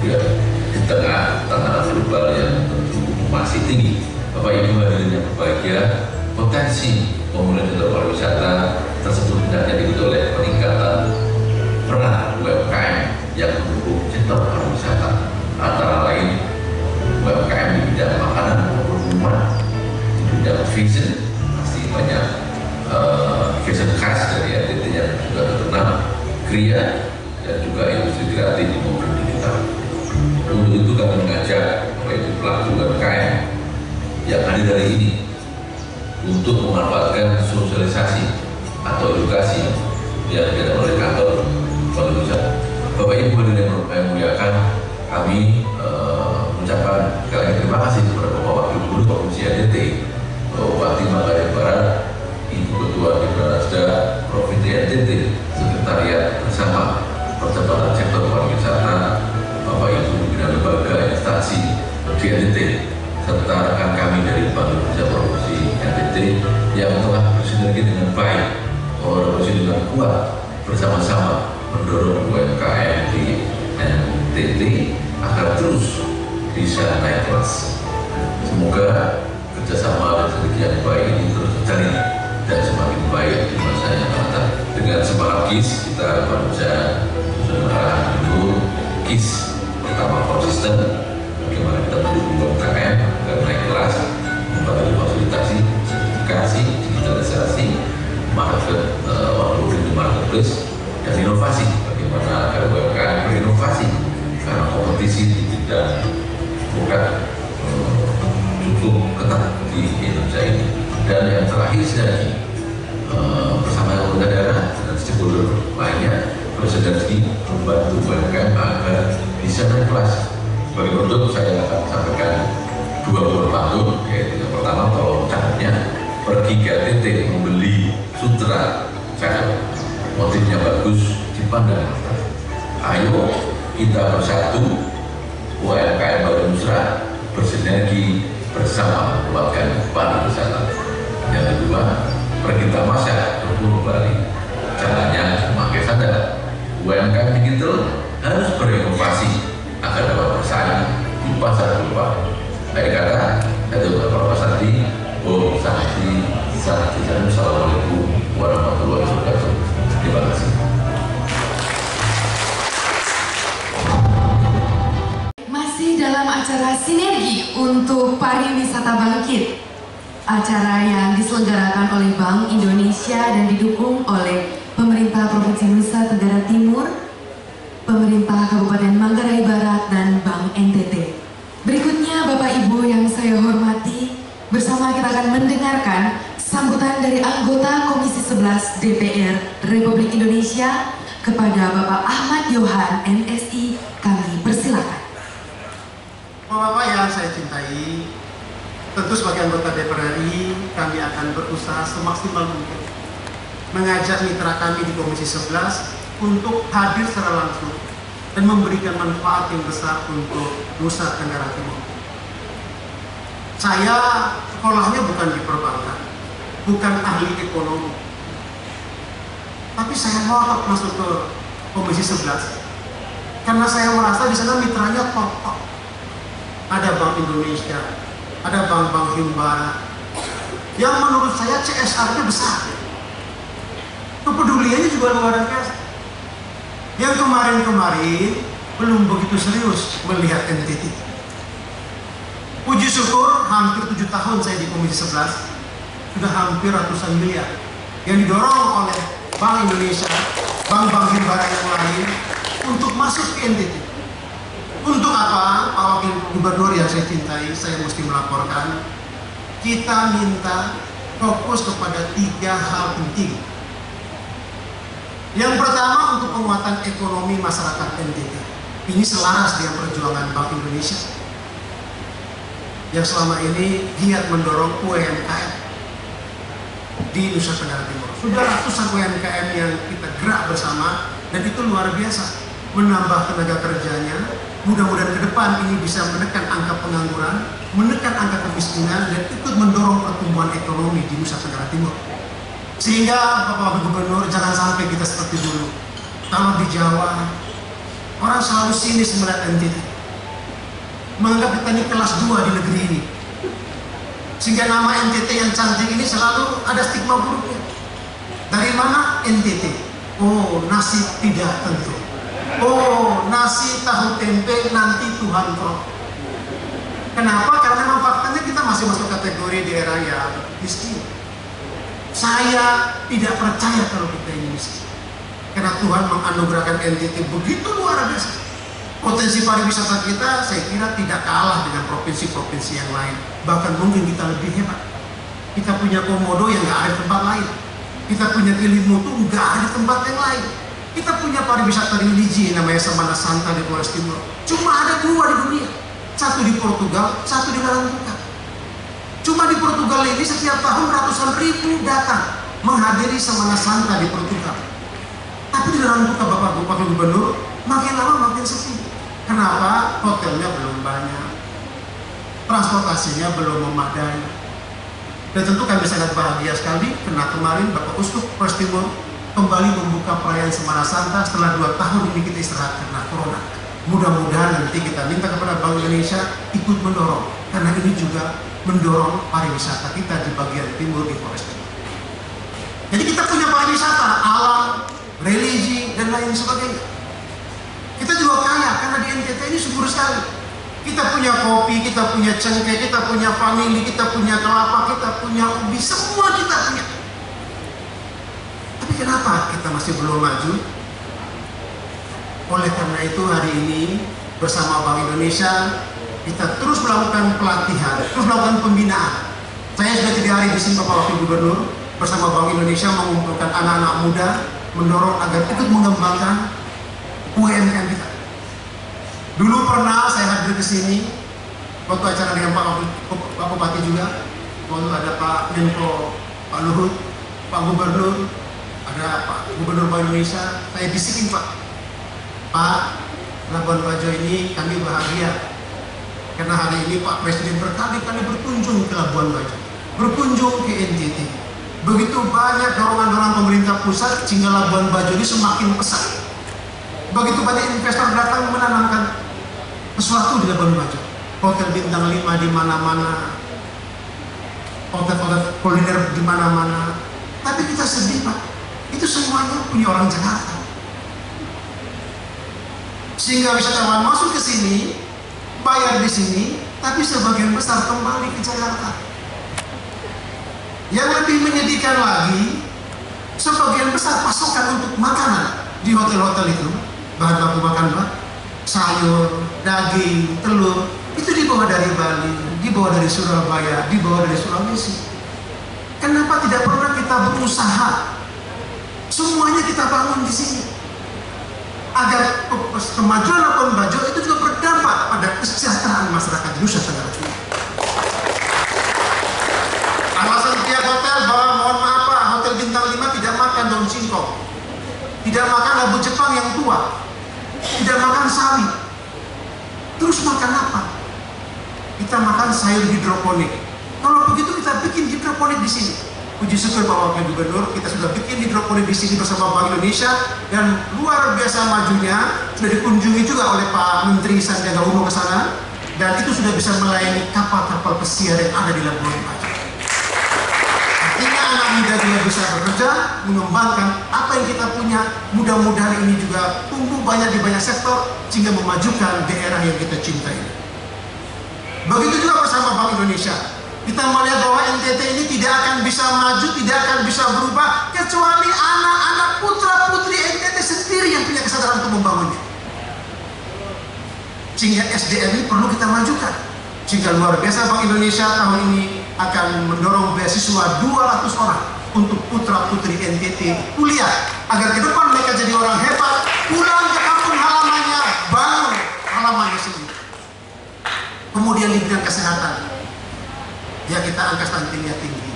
2022 di tengah tantangan global yang tentu masih tinggi. Bapak Ibu hadirin yang berbahagia, potensi pemulihan sektor pariwisata tersebut hendaknya diikuti oleh peningkatan peran UMKM yang mendukung sektor pariwisata, antara lain UMKM di bidang makanan maupun minuman, di bidang fashion, pasti banyak fashion khas dari NTT yang juga terkenal, kria, dan juga industri kreatif maupun digital. Untuk itu kami mengajak pelaku UMKM yang hadir hari ini untuk memanfaatkan sosialisasi atau edukasi yang diadakan oleh kantor pariwisata. Bapak Ibu hadirin yang muliakan, kami mengucapkan sekali lagi terima kasih kepada Bapak Wakil Gubernur Provinsi NTT, Bupati Manggarai Barat, Ibu Ketua Diprasda Provinsi NTT, Sekretariat bersama Percepatan Sektor Pariwisata, Bapak Ibu pimpinan lembaga instansi di NTT, serta rekan kami dari Bank Indonesia Provinsi NTT yang telah bersinergi dengan baik, bersinergi dengan kuat bersama-sama mendorong UMKM di NTT agar terus bisa naik kelas. Semoga kerjasama dan sinergi yang baik ini terus terjalin dan semakin baik di masa yang akan datang. Dengan semangat KIS, kita berusaha arahan itu KIS pertama konsisten, bagaimana kita mendukung UMKM agar naik kelas, membantu fasilitasi, sertifikasi, digitalisasi, marketplace, dan inovasi. Bagaimana agar UMKM berinovasi karena kompetisi di bidang bukan cukup ketat di Indonesia ini. Dan yang terakhir sinergi bersama pemerintah daerah dan stakeholder lainnya bersinergi membantu UMKM agar bisa naik kelas. Sebagai penutup, saya akan sampaikan dua buah pantun, yaitu yang pertama, kalau cakepnya pergi ke NTT membeli sutra cakep, motifnya bagus, dipandang. Ayo kita bersatu, UMKM Bali Nusa bersinergi bersama kuatkan pariwisata. Yang kedua, perintah masa berburu Bali, caranya memakai sadar. UMKM digital harus berinovasi agar dapat bersaing di pasar global. Dari kata, itu Bapak Santi, Om Santi, Assalamualaikum warahmatullahi wabarakatuh. Terima kasih. Masih dalam acara Sinergi untuk Pariwisata Bangkit, acara yang diselenggarakan oleh Bank Indonesia dan didukung oleh Pemerintah Provinsi Nusa Tenggara Timur, Pemerintah Kabupaten Manggarai Barat, dan Bank NTT. Berikutnya Bapak Ibu yang saya hormati, bersama kita akan mendengarkan sambutan dari anggota Komisi 11 DPR Republik Indonesia kepada Bapak Ahmad Yohan, MSI. Kami persilakan. Bapak-bapak yang saya cintai, tentu sebagai anggota DPR RI, kami akan berusaha semaksimal mungkin mengajak mitra kami di Komisi 11 untuk hadir secara langsung dan memberikan manfaat yang besar untuk Nusa Tenggara Timur. Saya sekolahnya bukan di perbankan, bukan ahli ekonomi, tapi saya ngotot masuk ke Komisi 11 karena saya merasa di sana mitranya top. Ada Bank Indonesia, ada bank-bank Himbara yang menurut saya CSR-nya besar. Kepeduliannya juga luar biasa. Yang kemarin-kemarin belum begitu serius melihat NTT. Puji syukur hampir 7 tahun saya di Komisi 11, sudah hampir ratusan miliar yang didorong oleh Bank Indonesia, bank-bank himbara yang lain untuk masuk ke NTT. Untuk apa? Pak Wakil Gubernur yang saya cintai, saya mesti melaporkan, kita minta fokus kepada 3 hal penting. Yang pertama, untuk penguatan ekonomi masyarakat NTT. Ini selaras dengan perjuangan Bank Indonesia yang selama ini giat mendorong UMKM di Nusa Tenggara Timur. Sudah ratusan UMKM yang kita gerak bersama, dan itu luar biasa menambah tenaga kerjanya. Mudah-mudahan ke depan ini bisa menekan angka pengangguran, menekan angka kemiskinan, dan ikut mendorong pertumbuhan ekonomi di Nusa Tenggara Timur. Sehingga Bapak Gubernur, jangan sampai kita seperti dulu. Kalau di Jawa, orang selalu sinis melihat NTT, menganggap kita ini kelas 2 di negeri ini. Sehingga nama NTT yang cantik ini selalu ada stigma buruknya. Dari mana NTT? Oh, nasi tidak tentu. Oh, nasi tahu tempe nanti Tuhan kau. Kenapa? Karena memang faktanya kita masih masuk kategori daerah yang miskin. Saya tidak percaya kalau kita ini miskin. Karena Tuhan menganugerahkan NTT begitu luar biasa. Potensi pariwisata kita saya kira tidak kalah dengan provinsi-provinsi yang lain. Bahkan mungkin kita lebih hebat. Kita punya komodo yang nggak ada di tempat lain. Kita punya Kelimutu nggak ada di tempat yang lain. Kita punya pariwisata religi namanya Semana Santa di Flores Timur. Cuma ada 2 di dunia. Satu di Portugal, satu di Larantuka. Cuma di Portugal ini setiap tahun ratusan ribu datang menghadiri Semana Santa di Portugal. Tapi di Larantuka Bapak Gubernur makin lama makin sepi. Kenapa? Hotelnya belum banyak, transportasinya belum memadai. Dan tentu kami sangat bahagia sekali karena kemarin Bapak Uskup Flores Timur kembali membuka perayaan Semana Santa setelah 2 tahun ini kita istirahat karena Corona. Mudah-mudahan nanti kita minta kepada Bank Indonesia ikut mendorong, karena ini juga mendorong pariwisata kita di bagian timur di Flores Timur. Jadi kita punya pariwisata, alam, religi, dan lain sebagainya. Kita juga kaya karena di NTT ini subur sekali. Kita punya kopi, kita punya cengkeh, kita punya vanili, kita punya kelapa, kita punya ubi, semua kita punya. Tapi kenapa kita masih belum maju? Oleh karena itu hari ini bersama Bank Indonesia kita terus melakukan pelatihan, terus melakukan pembinaan. Saya sudah 3 hari di sini Bapak Wakil Gubernur bersama Bank Indonesia mengumpulkan anak-anak muda, mendorong agar ikut mengembangkan UMKM kita. Dulu pernah saya hadir ke sini waktu acara dengan Pak Bupati juga, waktu ada Pak Menko, Pak Luhut, Pak Gubernur, ada Pak Gubernur Bank Indonesia. Saya bisikin Pak, Labuan Bajo ini kami bahagia karena hari ini Pak Presiden berkali-kali berkunjung ke Labuan Bajo, berkunjung ke NTT. Begitu banyak dorongan-dorongan pemerintah pusat sehingga Labuan Bajo ini semakin pesat. Begitu banyak investor datang menanamkan sesuatu di Labuan Bajo. Hotel bintang 5 di mana-mana, hotel-hotel kuliner di mana-mana. Tapi kita sedih Pak, itu semuanya punya orang Jakarta. Sehingga wisatawan masuk ke sini, bayar di sini, tapi sebagian besar kembali ke Jakarta. Yang lebih menyedihkan lagi, sebagian besar pasokan untuk makanan di hotel-hotel itu, bahan baku makan Pak, sayur, daging, telur, itu dibawa dari Bali, dibawa dari Surabaya, dibawa dari Sulawesi. Kenapa tidak pernah kita berusaha? Semuanya kita bangun di sini. Agar kemajuan Labuan Bajo itu juga berdampak pada kesejahteraan masyarakat di Nusa Tenggara Timur. Alasan tiap hotel bahwa mohon maaf Pak, hotel bintang 5 tidak makan daun singkong, tidak makan labu Jepang yang tua, tidak makan sawi. Terus makan apa? Kita makan sayur hidroponik. Kalau begitu kita bikin hidroponik di sini. Puji syukur Pak Wakil Gubernur, kita sudah bikin hidroponik di sini bersama Bank Indonesia dan luar biasa majunya. Sudah dikunjungi juga oleh Pak Menteri Sandiaga Uno ke sana dan itu sudah bisa melayani kapal-kapal pesiar yang ada di Labuan Bajo. Artinya anak muda juga bisa bekerja, mengembangkan apa yang kita punya. Mudah-mudahan ini juga tumbuh banyak di banyak sektor sehingga memajukan daerah yang kita cintai. Begitu juga bersama Bank Indonesia. Kita melihat bahwa NTT ini tidak akan bisa maju, tidak akan bisa berubah kecuali anak-anak putra-putri NTT sendiri yang punya kesadaran untuk membangunnya. Sehingga SDM ini perlu kita majukan. Sehingga luar biasa Bank Indonesia tahun ini akan mendorong beasiswa 200 orang untuk putra-putri NTT kuliah agar ke depan mereka jadi orang hebat, pulang ke kampung halamannya, bangun halamannya sendiri. Kemudian di bidang kesehatan, ya kita angka stuntingnya tinggi.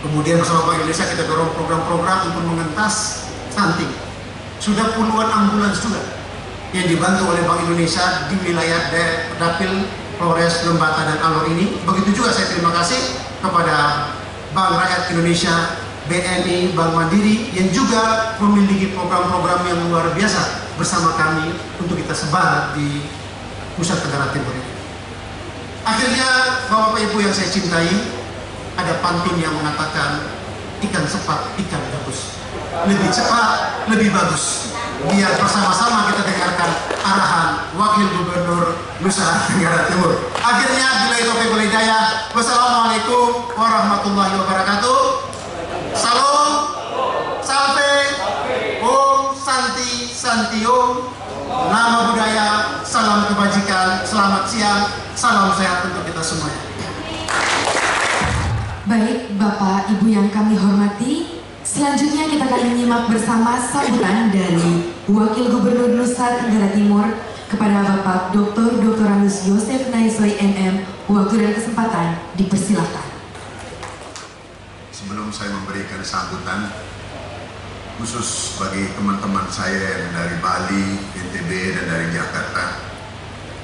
Kemudian bersama Bank Indonesia kita dorong program-program untuk mengentas stunting. Sudah puluhan ambulans juga yang dibantu oleh Bank Indonesia di wilayah Dapil, Flores, Lembata, dan Alor ini. Begitu juga saya terima kasih kepada Bank Rakyat Indonesia, BNI, Bank Mandiri yang juga memiliki program-program yang luar biasa bersama kami untuk kita sebar di Nusa Tenggara Timur ini. Akhirnya Bapak Ibu yang saya cintai, ada pantun yang mengatakan ikan cepat, ikan bagus. Lebih cepat, lebih bagus. Biar bersama-sama kita dengarkan arahan Wakil Gubernur Nusa Tenggara Timur. Akhirnya bila itu wal hidayah. Wassalamualaikum warahmatullahi wabarakatuh. Salam, salve, om, santi, santi om. Nama budaya, salam kebajikan, selamat siang, salam sehat untuk kita semuanya. Baik, Bapak Ibu yang kami hormati, selanjutnya kita akan menyimak bersama sambutan dari Wakil Gubernur Nusa Tenggara Timur kepada Bapak Dr. Anus Yosef Naisoy MM. Waktu dan kesempatan dipersilakan. Sebelum saya memberikan sambutan khusus bagi teman-teman saya yang dari Bali, NTB, dan dari Jakarta.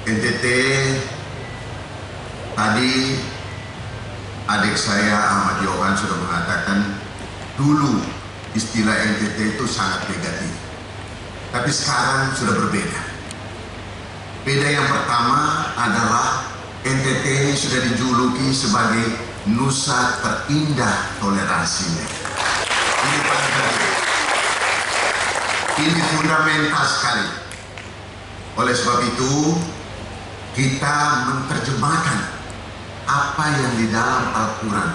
NTT tadi adik saya Ahmad Yohan sudah mengatakan dulu istilah NTT itu sangat negatif, tapi sekarang sudah berbeda. Beda yang pertama adalah NTT ini sudah dijuluki sebagai Nusa terindah toleransinya. Ini paling penting. Ini fundamental sekali. Oleh sebab itu kita menerjemahkan apa yang di dalam Al-Quran,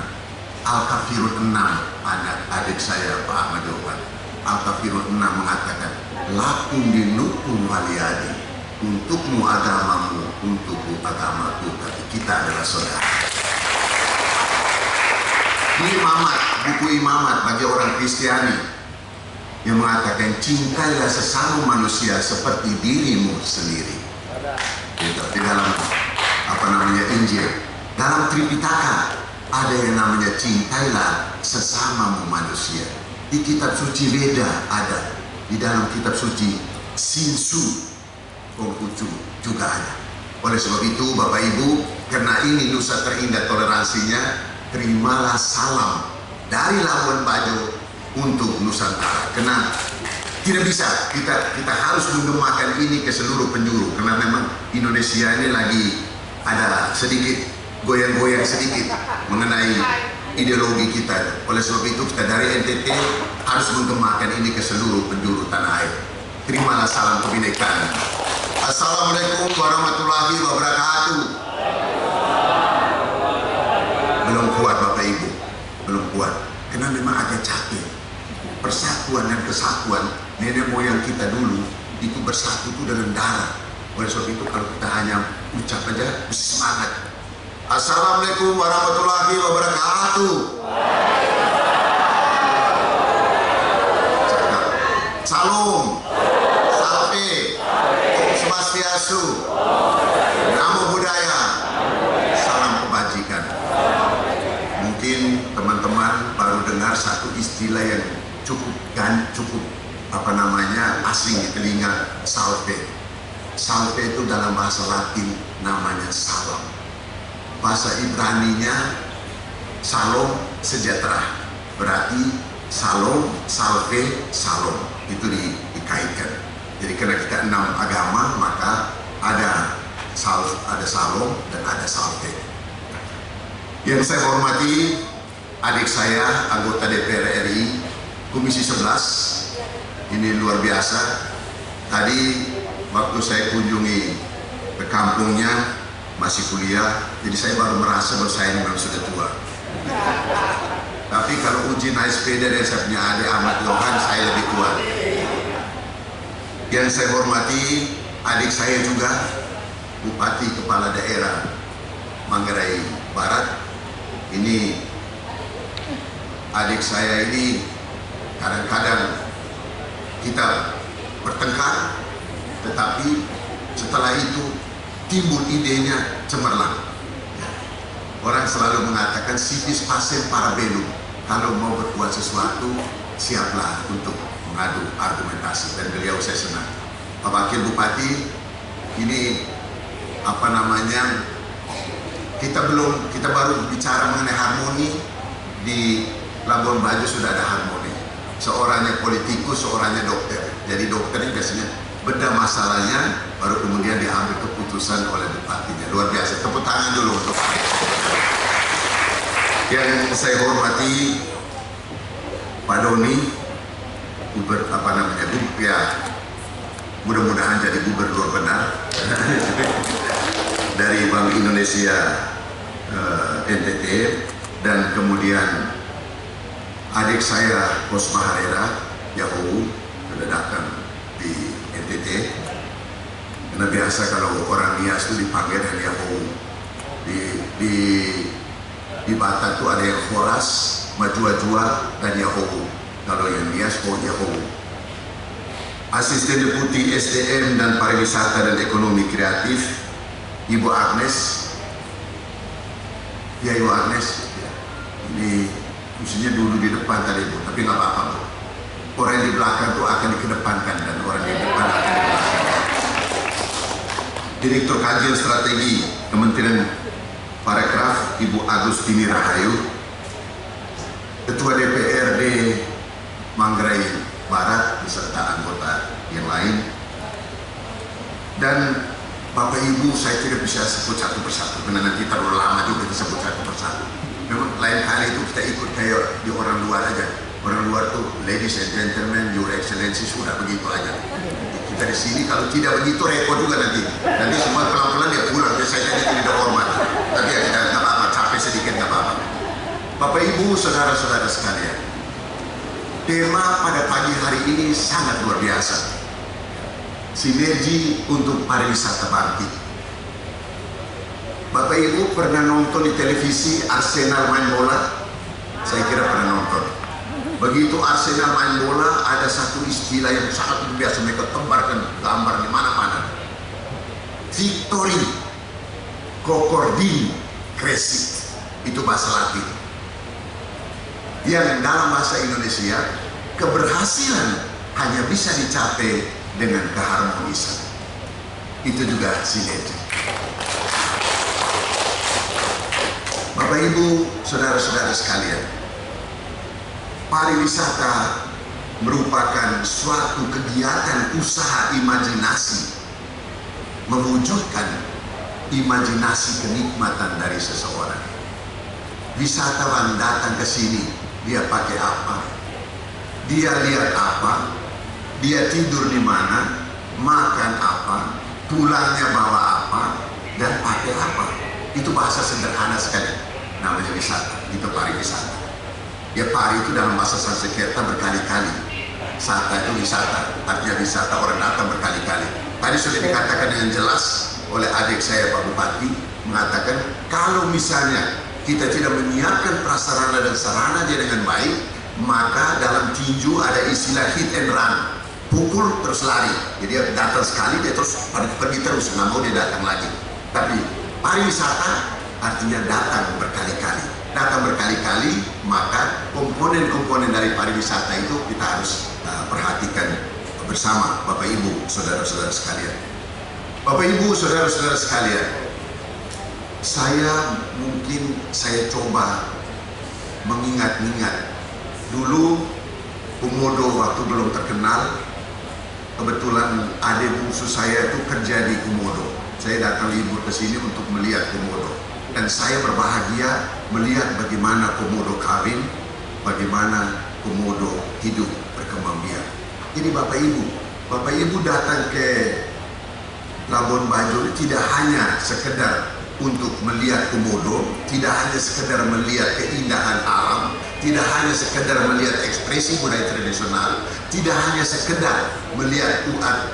Al-Kafirun 6, adik saya Pak Ahmad Yohan, Al-Kafirun 6 mengatakan lakum dinukum waliyadi, untukmu agamamu, untukku agamaku, tapi kita adalah saudara. Ini imamat, buku imamat bagi orang Kristiani yang mengatakan cintailah sesama manusia seperti dirimu sendiri. Di dalam Injil, dalam Tripitaka ada yang namanya cintailah sesamamu manusia. Di kitab suci Weda ada, di dalam kitab suci Sinsu Konghucu juga ada. Oleh sebab itu Bapak Ibu, karena ini Nusa terindah toleransinya, terimalah salam dari Labuan Bajo untuk Nusantara. Karena tidak bisa, kita harus menggemakan ini ke seluruh penjuru, karena memang Indonesia ini lagi ada sedikit goyang-goyang sedikit mengenai ideologi kita. Oleh sebab itu kita dari NTT harus menggemakan ini ke seluruh penjuru tanah air. Terimalah salam kebinekaan. Assalamualaikum warahmatullahi wabarakatuh. Belum kuat Bapak Ibu, belum kuat, karena memang agak capek. Persatuan dan kesatuan nenek moyang kita dulu itu bersatu itu dengan darah. Oleh sebab itu kalau kita hanya ucap aja semangat. Assalamualaikum warahmatullahi wabarakatuh. Salam, salve, Om Swastiastu, Namo Buddhaya, salam kebajikan. Mungkin teman-teman baru dengar satu istilah yang cukup asing di telinga, salve. Salve itu dalam bahasa Latin namanya salam. Bahasa Ibraninya salom, sejahtera. Berarti salom, salve, salom. Itu dikaitkan. Jadi karena kita 6 agama, maka ada salom dan ada salve. Yang saya hormati adik saya, anggota DPR RI, Komisi 11. Ini luar biasa. Tadi waktu saya kunjungi ke kampungnya, masih kuliah, jadi saya baru merasa bahwa saya memang sudah tua. Tapi kalau uji naik sepeda dari saya punya adik Ahmad Yohan, saya lebih kuat. Yang saya hormati, adik saya juga, Bupati Kepala Daerah Manggarai Barat. Ini adik saya ini kadang-kadang kita bertengkar, tetapi setelah itu timbul idenya cemerlang. Orang selalu mengatakan civis pacem para bellum. Kalau mau berbuat sesuatu, siaplah untuk mengadu argumentasi. Dan beliau saya senang. Pak Wakil Bupati, ini apa namanya? Kita baru bicara mengenai harmoni. Di Labuan Bajo sudah ada harmoni. Seorangnya politikus, seorangnya dokter. Jadi dokter ini biasanya bedah masalahnya, baru kemudian diambil keputusan oleh bupatinya. Luar biasa. Tepuk tangan dulu untuk yang saya hormati, Pak Doni, ya, mudah-mudahan jadi gubernur benar dari Bank Indonesia NTT, dan kemudian adik saya Kosma Harera Yahoo sudah datang di NTT. Karena biasa kalau orang Nias itu dipanggil dengan Yahoo. Di Batak itu ada yang Horas, Majua-Jua, dan Yahoo. Kalau yang Nias, Yahoo. Asisten Deputi SDM dan Pariwisata dan Ekonomi Kreatif, Ibu Agnes. Ya, Ibu Agnes. Ini mestinya dulu di depan tadi, Bu, tapi nggak apa-apa, Bu. Orang yang di belakang itu akan dikedepankan dan orang yang di depan akan dibelakangkan. Direktur Kajian Strategi Kementerian Parekraf, Ibu Agustini Rahayu. Ketua DPRD Manggarai Barat beserta anggota yang lain. Dan Bapak Ibu saya tidak bisa sebut satu persatu karena nanti terlalu lama juga disebut satu persatu. Memang lain kali itu kita ikut kayak di orang luar aja. Orang luar tuh ladies and gentlemen, your excellency, sudah begitu aja. Kita di sini kalau tidak begitu repot juga nanti. Nanti semua pelan-pelan dia pulang. Biasanya itu tidak hormat. Tapi ya kita nggak apa-apa, capek sedikit nggak apa-apa. Bapak Ibu, saudara-saudara sekalian, tema pada pagi hari ini sangat luar biasa. Sinergi untuk pariwisata bangkit. Bapak Ibu pernah nonton di televisi Arsenal main bola? Saya kira pernah nonton. Begitu Arsenal main bola, ada satu istilah yang sangat luar biasa mereka tebarkan gambar di mana-mana. Victory, Concordin, Crescit. Itu bahasa Latin. Yang dalam bahasa Indonesia, keberhasilan hanya bisa dicapai dengan keharmonisan. Itu juga sinergi. Bapak Ibu, saudara-saudara sekalian, pariwisata merupakan suatu kegiatan usaha imajinasi, mewujudkan imajinasi kenikmatan dari seseorang. Wisatawan datang ke sini, dia pakai apa? Dia lihat apa? Dia tidur di mana? Makan apa? Pulangnya bawa apa? Dan pakai apa? Itu bahasa sederhana sekali. Namanya wisata, itu pariwisata. Ya, pari itu dalam bahasa Sanskerta berkali-kali. Sata itu wisata, artinya wisata orang datang berkali-kali. Tadi sudah dikatakan dengan jelas oleh adik saya Pak Bupati, mengatakan kalau misalnya kita tidak menyiapkan prasarana dan sarana dia dengan baik, maka dalam tinju ada istilah hit and run, pukul terus lari. Jadi dia datang sekali, dia terus pergi terus, nggak mau dia datang lagi. Tapi pariwisata artinya datang berkali-kali. Datang berkali-kali, maka komponen-komponen dari pariwisata itu kita harus perhatikan bersama, Bapak Ibu, saudara-saudara sekalian. Bapak Ibu, saudara-saudara sekalian, saya coba mengingat-ingat dulu Komodo waktu belum terkenal. Kebetulan adik bungsu saya itu kerja di Komodo. Saya datang libur ke sini untuk melihat Komodo. Dan saya berbahagia melihat bagaimana komodo kawin, bagaimana komodo hidup berkembang biak. Jadi Bapak Ibu datang ke Labuan Bajo tidak hanya sekedar untuk melihat komodo, tidak hanya sekedar melihat keindahan alam, tidak hanya sekedar melihat ekspresi budaya tradisional, tidak hanya sekedar melihat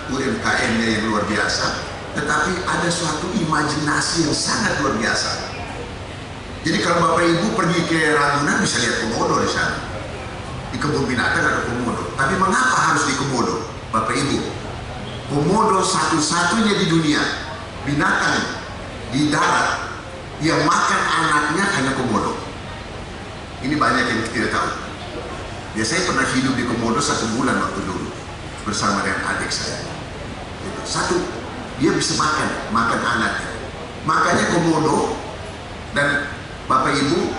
UMKM-nya yang luar biasa, tetapi ada suatu imajinasi yang sangat luar biasa. Jadi kalau Bapak Ibu pergi ke Ragunan bisa lihat komodo di sana. Di kebun binatang ada komodo. Tapi mengapa harus di komodo? Bapak Ibu, komodo satu-satunya di dunia binatang di darat yang makan anaknya hanya komodo. Ini banyak yang tidak tahu. Ya, saya pernah hidup di komodo 1 bulan waktu dulu bersama dengan adik saya. Satu, dia bisa makan anaknya. Makanya komodo dan Bapak Ibu,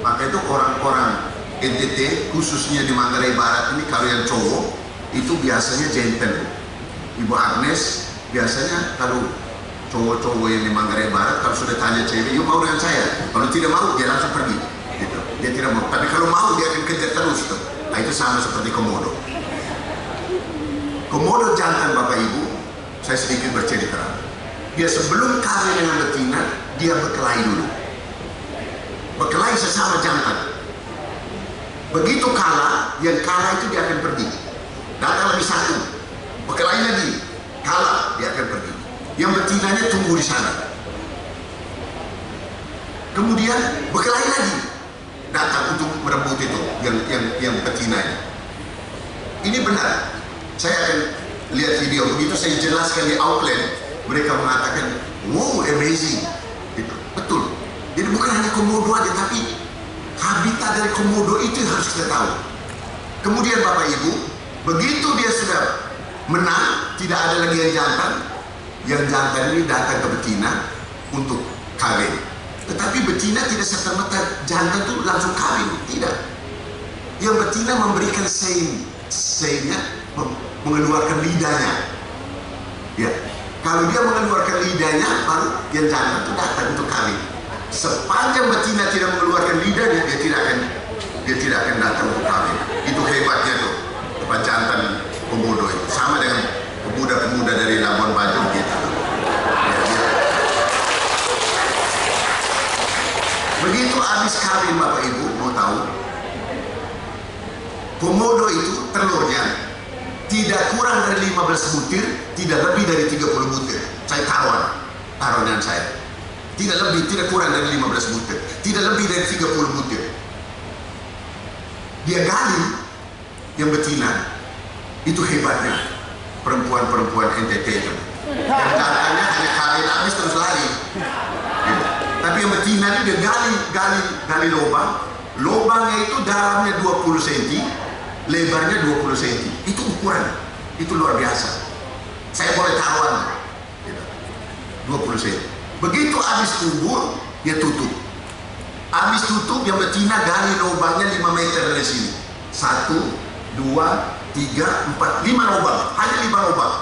maka itu orang-orang NTT khususnya di Manggarai Barat ini kalau yang cowok itu biasanya gentle. Ibu Agnes biasanya kalau cowok-cowok yang di Manggarai Barat kalau sudah tanya cewek, yuk mau dengan saya. Kalau tidak mau dia langsung pergi. Gitu. Dia tidak mau. Tapi kalau mau dia akan kejar terus. Tuh. Nah, itu sama seperti komodo. Komodo jantan Bapak Ibu, saya sedikit bercerita. Dia sebelum kawin dengan betina, dia berkelahi dulu. Berkelahi sesama jantan. Begitu kalah, yang kalah itu dia akan pergi. Datang lagi satu, berkelahi lagi, kalah dia akan pergi. Yang betinanya tunggu di sana. Kemudian berkelahi lagi, datang untuk merebut itu yang betinanya. Ini benar. Saya akan lihat video begitu saya jelaskan di outline, mereka mengatakan, wow, amazing. Gitu. Betul. Jadi bukan hanya komodo aja, tapi habitat dari komodo itu harus kita tahu. Kemudian Bapak Ibu, begitu dia sudah menang, tidak ada lagi yang jantan ini datang ke betina untuk kawin. Tetapi betina tidak serta-merta jantan itu langsung kawin, tidak. Yang betina memberikan say-nya, mengeluarkan lidahnya. Ya, kalau dia mengeluarkan lidahnya, baru yang jantan itu datang untuk kawin. Sepanjang betina tidak mengeluarkan lidahnya, dia tidak akan datang untuk kawin. Itu hebatnya tuh, jantan komodo itu. Sama dengan pemuda-pemuda dari Labuan Bajo gitu. Ya. Begitu habis kawin Bapak Ibu, mau tahu? Komodo itu telurnya tidak kurang dari 15 butir, tidak lebih dari 30 butir. Saya taruhan saya. Tidak lebih, tidak kurang dari 15 butir. Tidak lebih dari 30 butir. Dia gali yang betina. Itu hebatnya perempuan-perempuan NTT itu. Yang jantannya hanya kawin habis terus lari. Gitu. Tapi yang betina ini dia gali lubang. Lubangnya itu dalamnya 20 cm, lebarnya 20 cm. Itu ukuran. Itu luar biasa. Saya boleh taruhan. Gitu. 20 cm. Begitu habis kubur, dia tutup. Habis tutup, yang betina gali lubangnya 5 meter dari sini. 1, 2, 3, 4, 5 lubang. Hanya 5 lubang.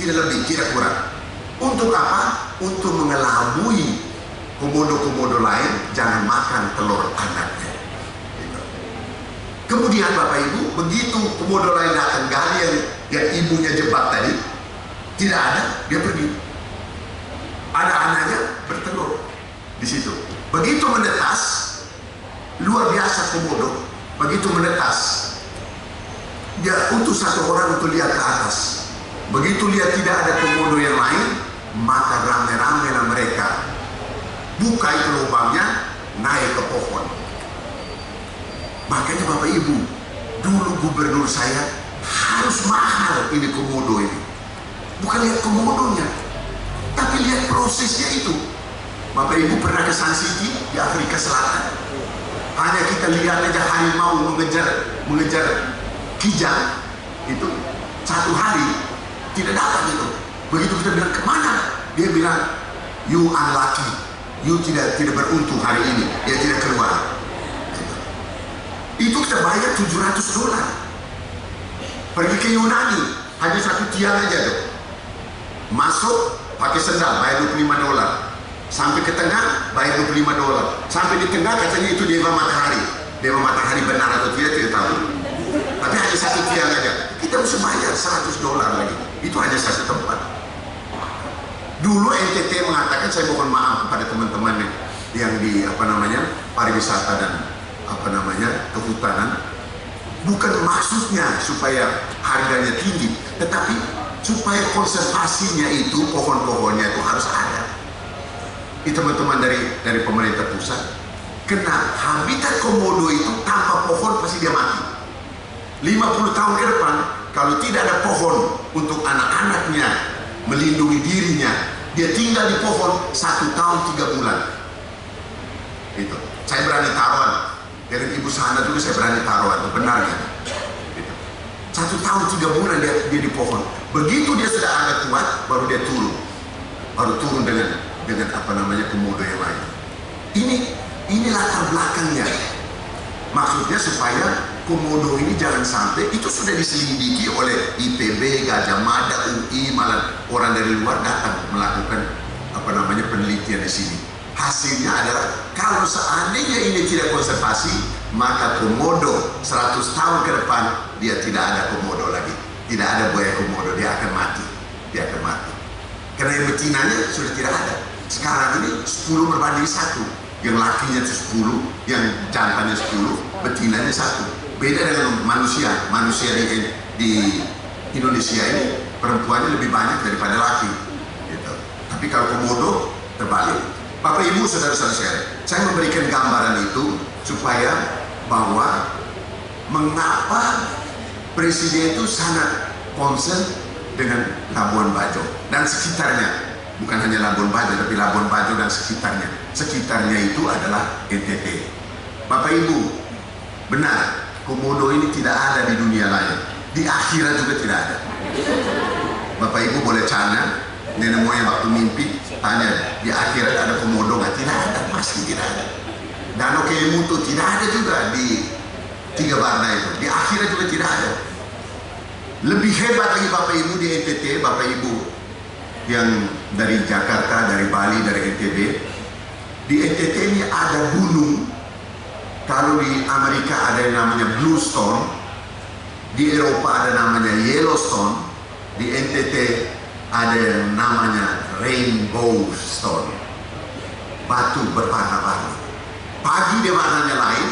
Tidak lebih, tidak kurang. Untuk apa? Untuk mengelabui komodo-komodo lain jangan makan telur anaknya. Kemudian Bapak Ibu, begitu komodo lain datang gali yang ibunya jebak tadi, tidak ada, dia pergi. Ada anaknya bertelur di situ. Begitu menetas, luar biasa komodo. Begitu menetas, dia utus satu orang untuk lihat ke atas. Begitu lihat tidak ada komodo yang lain, maka rame-rame mereka buka itu lubangnya, naik ke pohon. Makanya Bapak Ibu, dulu gubernur saya harus mahal ini komodo ini. Bukan lihat komodonya, tapi lihat prosesnya itu. Bapak Ibu pernah ke Sun City di Afrika Selatan? Hanya kita lihat aja harimau mengejar kijang itu 1 hari tidak dapat itu. Begitu kita bilang kemana? Dia bilang you unlucky, you tidak beruntung hari ini, dia tidak keluar. Itu kita bayar $700. Pergi ke Yunani hanya 1 tiang aja tuh. Masuk pakai sendal bayar $25. Sampai ke tengah bayar $25. Sampai di tengah katanya itu Dewa Matahari. Dewa Matahari benar atau tidak tahu. Tapi hanya satu tiang aja. Kita harus bayar $100 lagi. Itu hanya satu tempat. Dulu NTT mengatakan, saya mohon maaf kepada teman-teman yang di pariwisata dan kehutanan, bukan maksudnya supaya harganya tinggi, tetapi supaya konservasinya itu, pohon-pohonnya itu harus ada. Ini teman-teman dari pemerintah pusat, karena habitat komodo itu tanpa pohon pasti dia mati. 50 tahun ke depan, kalau tidak ada pohon untuk anak-anaknya melindungi dirinya, dia tinggal di pohon 1 tahun 3 bulan. Itu saya berani taruhan, dari Ibu Sana juga saya berani taruhan, itu benarnya. Gitu. 1 tahun 3 bulan dia di pohon. Begitu dia sudah agak kuat, baru dia turun, dengan komodo yang lain. Ini latar belakangnya. Maksudnya supaya komodo ini jangan sampai, itu sudah diselidiki oleh IPB, Gajah Mada, UI, malah orang dari luar datang melakukan penelitian di sini. Hasilnya adalah kalau seandainya ini tidak konservasi, maka komodo 100 tahun ke depan dia tidak ada komodo lagi, tidak ada buaya komodo, dia akan mati. Karena yang betinanya sudah tidak ada. Sekarang ini 10 berbanding 1, yang lakinya itu 10, yang jantannya 10, betinanya 1. Beda dengan manusia di Indonesia ini perempuannya lebih banyak daripada laki, gitu. Tapi kalau komodo terbalik. Bapak Ibu saudara-saudara sekalian, saya memberikan gambaran itu supaya bahwa mengapa Presiden itu sangat concern dengan Labuan Bajo dan sekitarnya. Bukan hanya Labuan Bajo, tapi Labuan Bajo dan sekitarnya. Sekitarnya itu adalah NTT. Bapak Ibu, benar, komodo ini tidak ada di dunia lain. Di akhirat juga tidak ada. Bapak Ibu boleh cana, nenek moyang waktu mimpi, tanya, di akhirat ada komodo nggak? Tidak ada, pasti tidak ada. Danau Kelimutu tidak ada juga di Tiga Barna itu. Di akhirat juga tidak ada. Lebih hebat lagi Bapak Ibu di NTT, Bapak Ibu yang dari Jakarta, dari Bali, dari NTB. Di NTT ini ada gunung. Kalau di Amerika ada yang namanya Bluestone, di Eropa ada namanya Yellowstone, di NTT ada yang namanya Rainbow Stone, batu berwarna-warni. Pagi dia warnanya lain,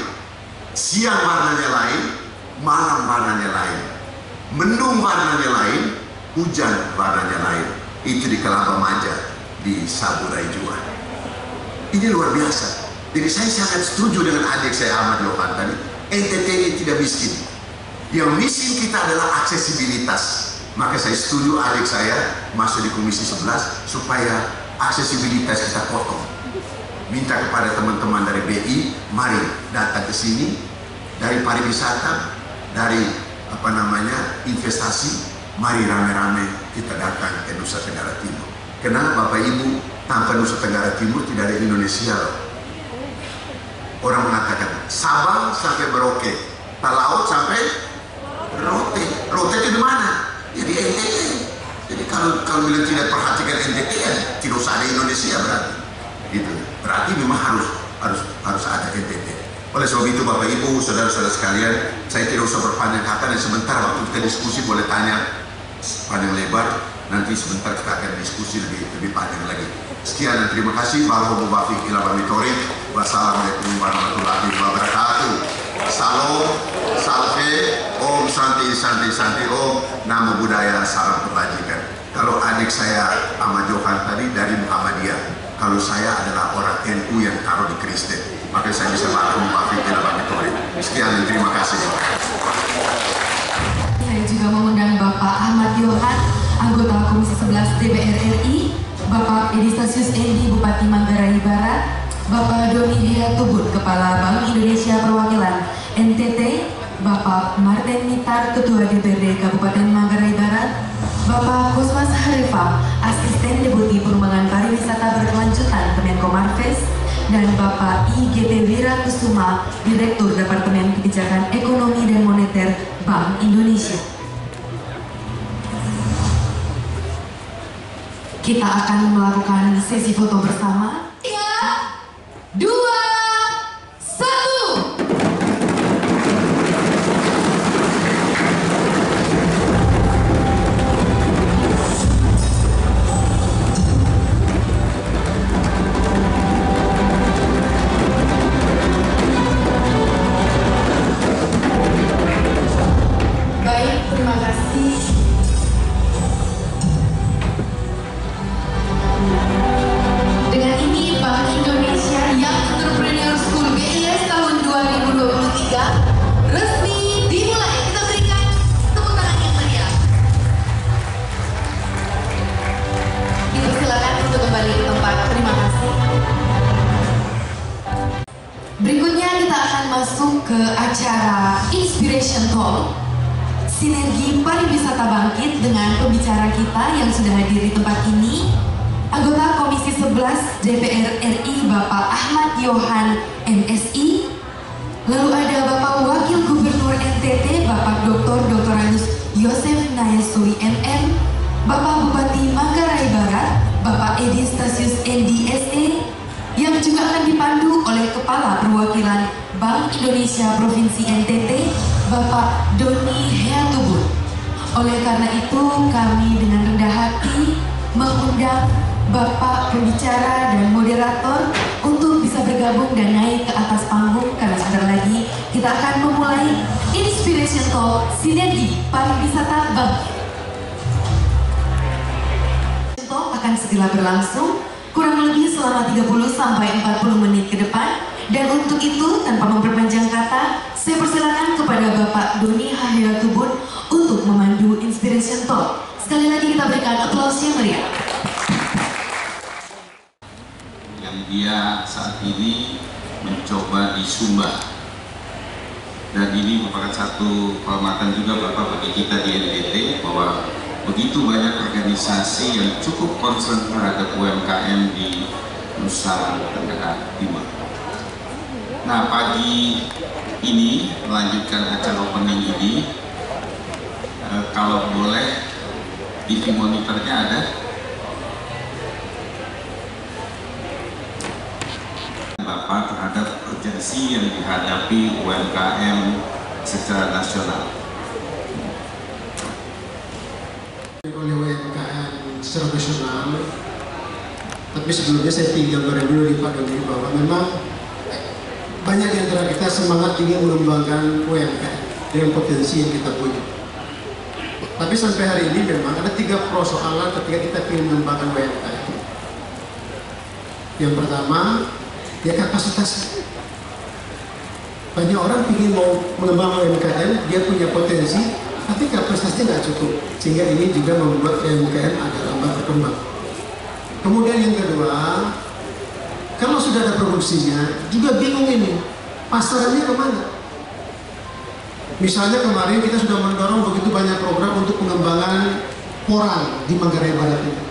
siang warnanya lain, malam warnanya lain, mendung warnanya lain, hujan warnanya lain. Itu di Kelapa Maja, di Saburai Jua. Ini luar biasa. Jadi saya sangat setuju dengan adik saya Ahmad Yohan tadi. NTT ini tidak miskin. Yang miskin kita adalah aksesibilitas. Maka saya setuju adik saya masuk di Komisi 11 supaya aksesibilitas kita potong. Minta kepada teman-teman dari BI, mari datang ke sini, dari pariwisata, dari investasi, mari rame-rame kita datang ke Nusa Tenggara Timur. Karena Bapak Ibu, tanpa Nusa Tenggara Timur tidak ada Indonesia loh. Orang mengatakan Sabang sampai Merauke, Talaut sampai Rote. Rote itu di mana? Jadi NTT. Jadi kalau bilang tidak perhatikan NTT ya tidak usah ada Indonesia berarti. Gitu. Berarti memang harus ada NTT. Oleh sebab itu Bapak Ibu, saudara-saudara sekalian, saya tidak usah berpanjang kata, dan sebentar waktu kita diskusi boleh tanya panjang lebar. Nanti sebentar kita akan diskusi lebih panjang lagi. Sekian dan terima kasih. Wallahu muwaffiq ila aqwamit thoriq. Wassalamualaikum warahmatullahi wabarakatuh. Salam, salve, om santi santi santi, om namo buddhaya, salam kebajikan. Kalau adik saya Ahmad Yohan tadi dari Muhammadiyah, kalau saya adalah orang NU yang taruh di Kristen, maka saya bisa wallahu muwaffiq ila aqwamit thoriq. Sekian dan terima kasih. Saya juga mengundang Bapak Ahmad Yohan, anggota Komisi 11 DPR RI, Bapak Edi Stasius Endi, Bupati Manggarai Barat, Bapak Doni Diatubun, Kepala Bank Indonesia Perwakilan NTT, Bapak Martin Mitar, Ketua DPRD Kabupaten Manggarai Barat, Bapak Kosmas Harifah, Asisten Deputi Pengembangan Pariwisata Berkelanjutan Kemenko Marves, dan Bapak IGT Wirakusuma, Direktur Departemen Kebijakan Ekonomi dan Moneter Bank Indonesia. Kita akan melakukan sesi foto bersama. masuk ke acara Inspiration Talk, sinergi pariwisata bangkit dengan pembicara kita yang sudah hadir di tempat ini, anggota Komisi 11 DPR RI Bapak Ahmad Yohan MSI, lalu ada Bapak Wakil Gubernur NTT Bapak Dr. Yosef Nayasuri MM, Bapak Bupati Manggarai Barat Bapak Edi Stasius NDSE, yang juga akan dipandu oleh Kepala Perwakilan Bank Indonesia Provinsi NTT Bapak Doni Heatubun. Oleh karena itu kami dengan rendah hati mengundang Bapak pembicara dan moderator untuk bisa bergabung dan naik ke atas panggung, karena sebentar lagi kita akan memulai Inspiration Talk Sinergi Pariwisata Bangkit. Talk akan segera berlangsung kurang lebih selama 30 sampai 40 menit ke depan, dan untuk itu tanpa memperpanjang kata saya persilakan kepada Bapak Doni Heatubun untuk memandu Inspiration Talk. Sekali lagi kita berikan aplaus yang meriah. Dia saat ini mencoba di Sumba, dan ini merupakan satu kehormatan juga Bapak bagi kita di NTT bahwa begitu banyak organisasi yang cukup concern terhadap UMKM di Nusa Tenggara Timur. Nah, pagi ini melanjutkan acara opening ini, kalau boleh TV monitornya ada. Bapak terhadap urgensi yang dihadapi UMKM secara nasional. Oleh UMKM secara nasional, tapi sebelumnya saya gambarin dulu di Pak Doni bahwa memang banyak di antara kita semangat ingin mengembangkan UMKM dengan potensi yang kita punya. Tapi sampai hari ini memang ada 3 persoalan ketika kita ingin mengembangkan UMKM. Yang pertama, ya kapasitas. Banyak orang ingin mau mengembangkan UMKM, dia punya potensi, tapi kapasitasnya nggak cukup, sehingga ini juga membuat UMKM agak lambat berkembang. Kemudian yang kedua, kalau sudah ada produksinya, juga bingung ini pasarnya kemana. Misalnya kemarin kita sudah mendorong begitu banyak program untuk pengembangan porang di Manggarai Barat ini,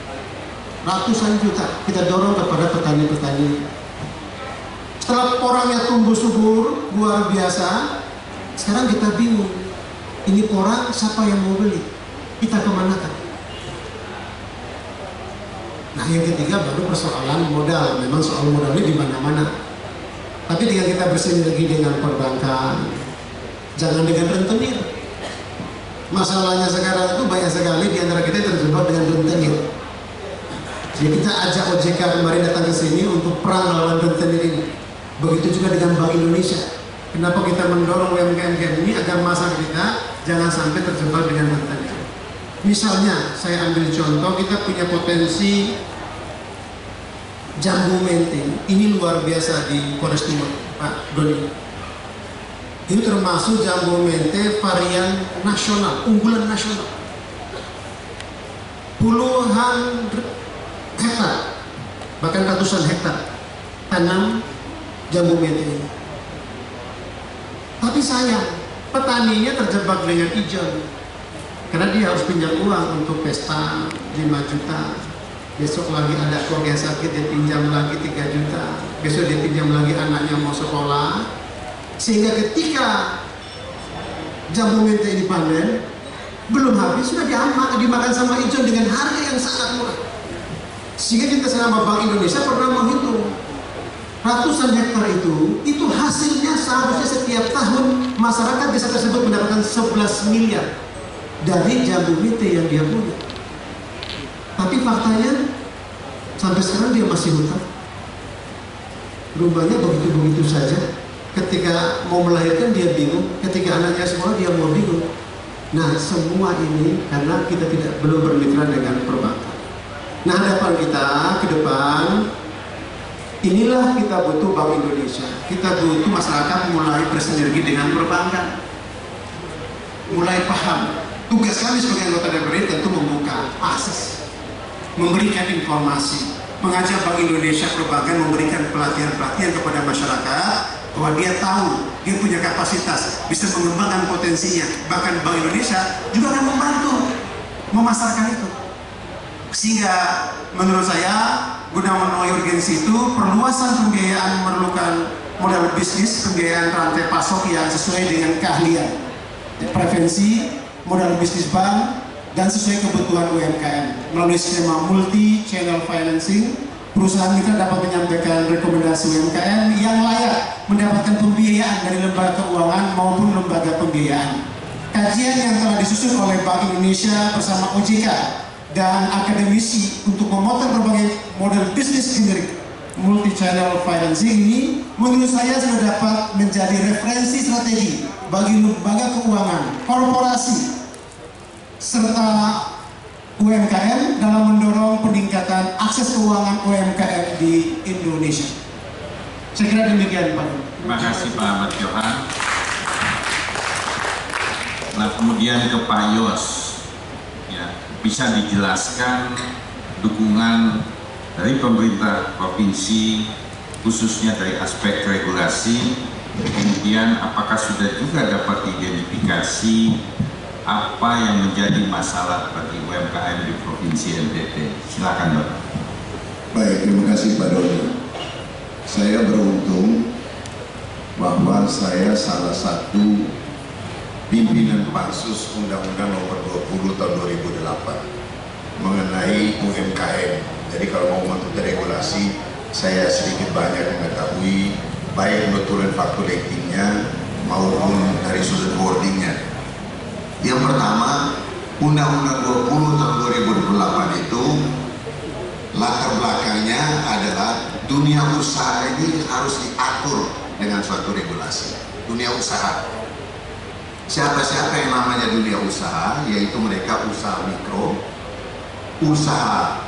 ratusan juta kita dorong kepada petani-petani. Setelah porangnya tumbuh subur, luar biasa, sekarang kita bingung. Ini porang, siapa yang mau beli? Kita kemanakan? Nah, yang ketiga baru persoalan modal. Memang soal modalnya di mana-mana. Tapi dengan kita bersinergi dengan perbankan, jangan dengan rentenir. Masalahnya sekarang itu banyak sekali di antara kita yang terjebak dengan rentenir. Jadi kita ajak OJK kemarin datang ke sini untuk perang melawan rentenir ini. Begitu juga dengan Bank Indonesia. Kenapa kita mendorong UMKM ini agar masa kita jangan sampai terjebak dengan rentenir. Misalnya, saya ambil contoh, kita punya potensi jambu mente. Ini luar biasa di Polres Timur, Pak Doni. Ini termasuk jambu mente varian nasional, unggulan nasional. Puluhan hektar, bahkan ratusan hektar tanam jambu mente ini. Tapi sayang, petaninya terjebak dengan ijon, karena dia harus pinjam uang untuk pesta 5 juta. Besok lagi ada keluarga yang sakit, dia pinjam lagi 3 juta. Besok dia pinjam lagi anaknya mau sekolah. Sehingga ketika jambu mente ini panen, belum habis sudah dimakan sama ijon dengan harga yang sangat murah. Sehingga kita selama Bank Indonesia pernah menghitung ratusan hektar itu hasilnya seharusnya setiap tahun masyarakat desa tersebut mendapatkan 11 miliar dari jambu mente yang dia punya. Tapi faktanya sampai sekarang dia masih hutang. Rupanya begitu-begitu saja. Ketika mau melahirkan dia bingung, ketika anaknya sekolah dia mau bingung. Nah, semua ini karena kita belum bermitra dengan perbankan. Nah, harapan kita ke depan, inilah kita butuh Bank Indonesia. Kita butuh masyarakat mulai bersinergi dengan perbankan, mulai paham. Tugas kami sebagai anggota DPR tentu membuka akses, memberikan informasi, mengajak Bank Indonesia perbankan memberikan pelatihan-pelatihan kepada masyarakat bahwa dia tahu, dia punya kapasitas, bisa mengembangkan potensinya. Bahkan Bank Indonesia juga akan membantu memasarkan itu. Sehingga menurut saya, guna memenuhi urgensi itu, perluasan pembiayaan memerlukan model bisnis, pembiayaan rantai pasok yang sesuai dengan keahlian, preferensi, modal bisnis bank, dan sesuai kebutuhan UMKM. Melalui skema multi-channel financing, perusahaan kita dapat menyampaikan rekomendasi UMKM yang layak mendapatkan pembiayaan dari lembaga keuangan maupun lembaga pembiayaan. Kajian yang telah disusun oleh Bank Indonesia bersama OJK dan akademisi untuk memotong berbagai model bisnis generik multi-channel financing ini, menurut saya sudah dapat menjadi referensi strategi bagi lembaga keuangan, korporasi, serta UMKM dalam mendorong peningkatan akses keuangan UMKM di Indonesia. Saya kira demikian, Pak. Terima kasih Pak Ahmad Johan. Nah, kemudian ke Pak Yos, ya, bisa dijelaskan dukungan dari pemerintah provinsi, khususnya dari aspek regulasi, kemudian apakah sudah juga dapat diidentifikasi apa yang menjadi masalah bagi UMKM di Provinsi NTT? Silakan, Bapak. Baik, terima kasih Pak Doni. Saya beruntung bahwa saya salah satu pimpinan Pansus Undang-Undang Nomor 20 Tahun 2008 mengenai UMKM. Jadi kalau mau mengikuti regulasi, saya sedikit banyak mengetahui baik notulen fakultatifnya maupun dari sudut wordingnya. Yang pertama, Undang-Undang 20 Tahun 2008 itu latar belakangnya adalah dunia usaha ini harus diatur dengan suatu regulasi. Dunia usaha. Siapa-siapa yang namanya dunia usaha, yaitu mereka usaha mikro, usaha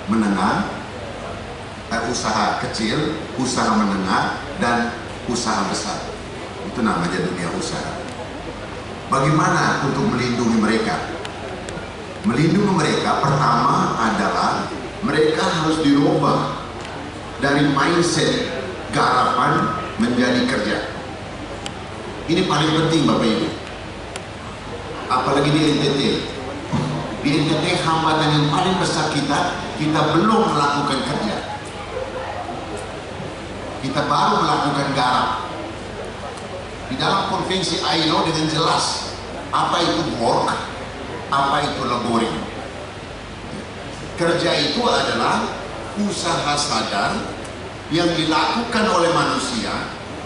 menengah, usaha kecil, usaha menengah, dan usaha besar. Itu namanya dunia usaha. Bagaimana untuk melindungi mereka? Melindungi mereka pertama adalah mereka harus dirubah dari mindset garapan menjadi kerja. Ini paling penting Bapak Ibu. Apalagi di NTT. Di NTT hambatan yang paling besar kita belum melakukan kerja. Kita baru melakukan garap. Di dalam konvensi ILO dengan jelas apa itu work, apa itu laboring. Kerja itu adalah usaha sadar yang dilakukan oleh manusia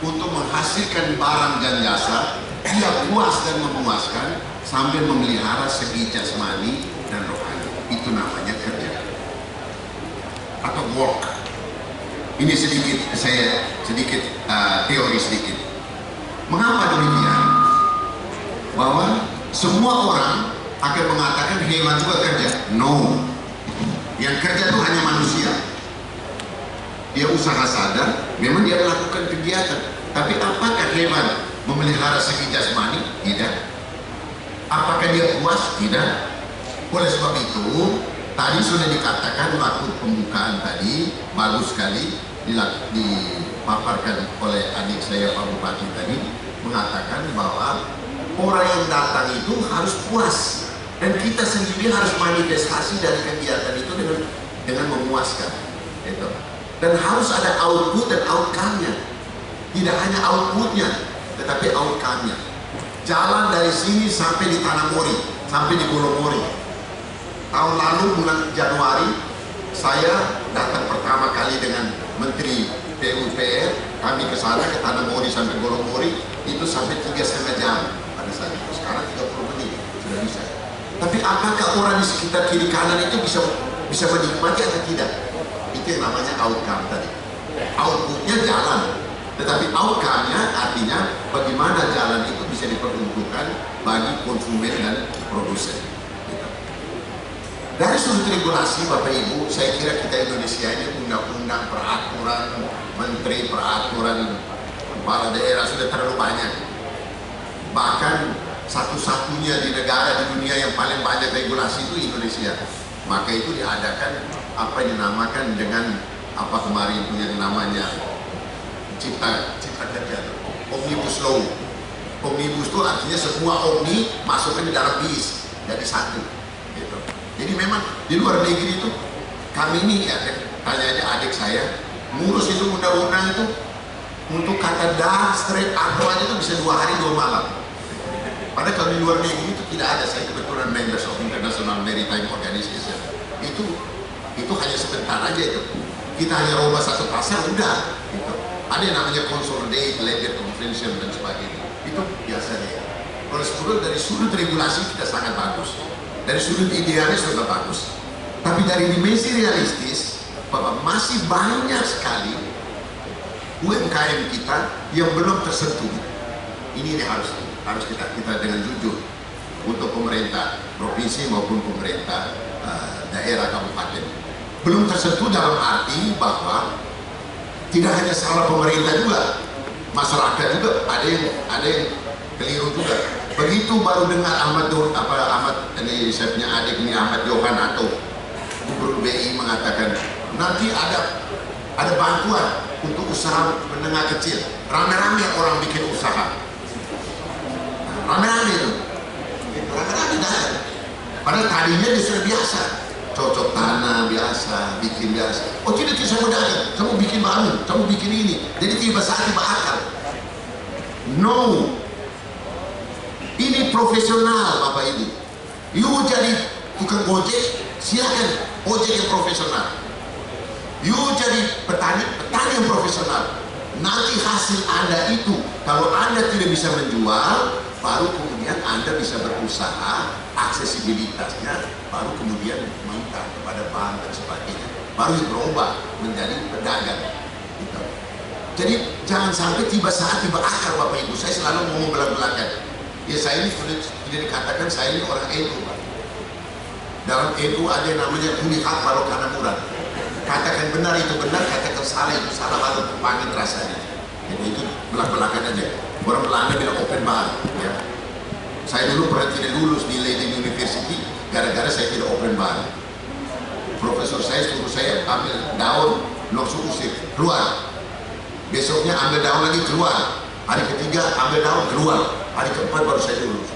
untuk menghasilkan barang dan jasa dia puas dan memuaskan sambil memelihara segi jasmani dan rohani. Itu namanya kerja atau work. Ini sedikit teori sedikit. Mengapa demikian? Bahwa semua orang akan mengatakan hewan juga kerja. No. Yang kerja itu hanya manusia. Dia usaha sadar, memang dia melakukan kegiatan. Tapi apakah hewan memelihara segi jasmani? Tidak. Apakah dia puas? Tidak. Oleh sebab itu, tadi sudah dikatakan waktu pembukaan tadi, bagus sekali dipaparkan oleh adik saya Pak Bupati tadi, mengatakan bahwa orang yang datang itu harus puas dan kita sendiri harus manifestasi dari kegiatan itu dengan memuaskan gitu. Dan harus ada output dan outcome-nya, tidak hanya outputnya tetapi outcome-nya. Jalan dari sini sampai di Tanamori, sampai di Golomori. Tahun lalu bulan Januari saya datang pertama kali dengan Menteri PUPR, kami ke sana ke Tanamori sampai Golomori itu sampai 3,5 jam pada saat itu. Sekarang 30 menit sudah bisa. Tapi apakah orang di sekitar kiri kanan itu bisa menikmati atau tidak? Itu yang namanya outcome tadi. Outputnya jalan, tetapi outcome-nya artinya bagaimana jalan itu bisa diperuntukkan bagi konsumen dan produsen. Dari sudut regulasi Bapak Ibu, saya kira kita Indonesia ini undang-undang, peraturan, menteri, peraturan, kepala daerah sudah terlalu banyak. Bahkan satu-satunya di negara di dunia yang paling banyak regulasi itu Indonesia. Maka itu diadakan apa yang dinamakan dengan apa kemarin punya namanya cipta kerja, omnibus law. Omnibus itu artinya semua omni masukkan di dalam bis, jadi satu. Gitu. Jadi memang di luar negeri itu kami ini ya, tanya aja adik saya, ngurus itu undang-undang itu untuk kata dan straight atau aja itu bisa 2 hari 2 malam. Padahal kalau di luar negeri itu tidak ada. Saya kebetulan members of International Maritime Organization. Itu hanya sebentar aja itu. Kita hanya ubah satu pasal udah. Gitu. Ada yang namanya consolidate, labor convention dan sebagainya. Itu biasanya. Kalau sebetulnya dari sudut regulasi kita sangat bagus. Dari sudut idealis sudah bagus. Tapi dari dimensi realistis, bahwa masih banyak sekali UMKM kita yang belum tersentuh. Ini harus kita dengan jujur untuk pemerintah provinsi maupun pemerintah daerah kabupaten. Belum tersentuh dalam arti bahwa tidak hanya salah pemerintah juga, masyarakat juga ada yang keliru juga. Begitu baru dengar Ahmad ini saya punya adik ini Ahmad Yohan atau Gubernur BI mengatakan nanti ada bantuan untuk usaha menengah kecil, rame-rame orang bikin usaha, rame-rame itu, rame-rame dah. Padahal tadinya dia sudah biasa, cocok tanah biasa, bikin biasa. Oh tidak saya mau dagang, kamu bikin baru, kamu bikin ini, jadi tiba saat tiba akal. No, ini profesional Bapak Ibu. You jadi tukang ojek, silakan ojek yang profesional. You jadi petani yang profesional. Nanti hasil Anda itu, kalau Anda tidak bisa menjual, baru kemudian Anda bisa berusaha, aksesibilitasnya, baru kemudian minta kepada bank dan sebagainya. Baru berubah menjadi pedagang. Gitu. Jadi jangan sampai tiba saat tiba akal Bapak Ibu. Saya selalu ngomong belak-belakan. Ya saya ini sudah dikatakan saya ini orang NU Pak. Dalam NU ada yang namanya kuli hak walau karena murah. Katakan benar itu benar, katakan salah itu salah, baru terpanggil rasanya. Jadi itu belak-belakan aja. Orang Belanda bilang open bar. Ya. Saya dulu pernah tidak lulus di Leiden University gara-gara saya tidak open bar. Profesor saya suruh saya ambil daun, langsung usir, keluar. Besoknya ambil daun lagi keluar. Hari ketiga ambil daun keluar. Hari keempat baru saya lulus.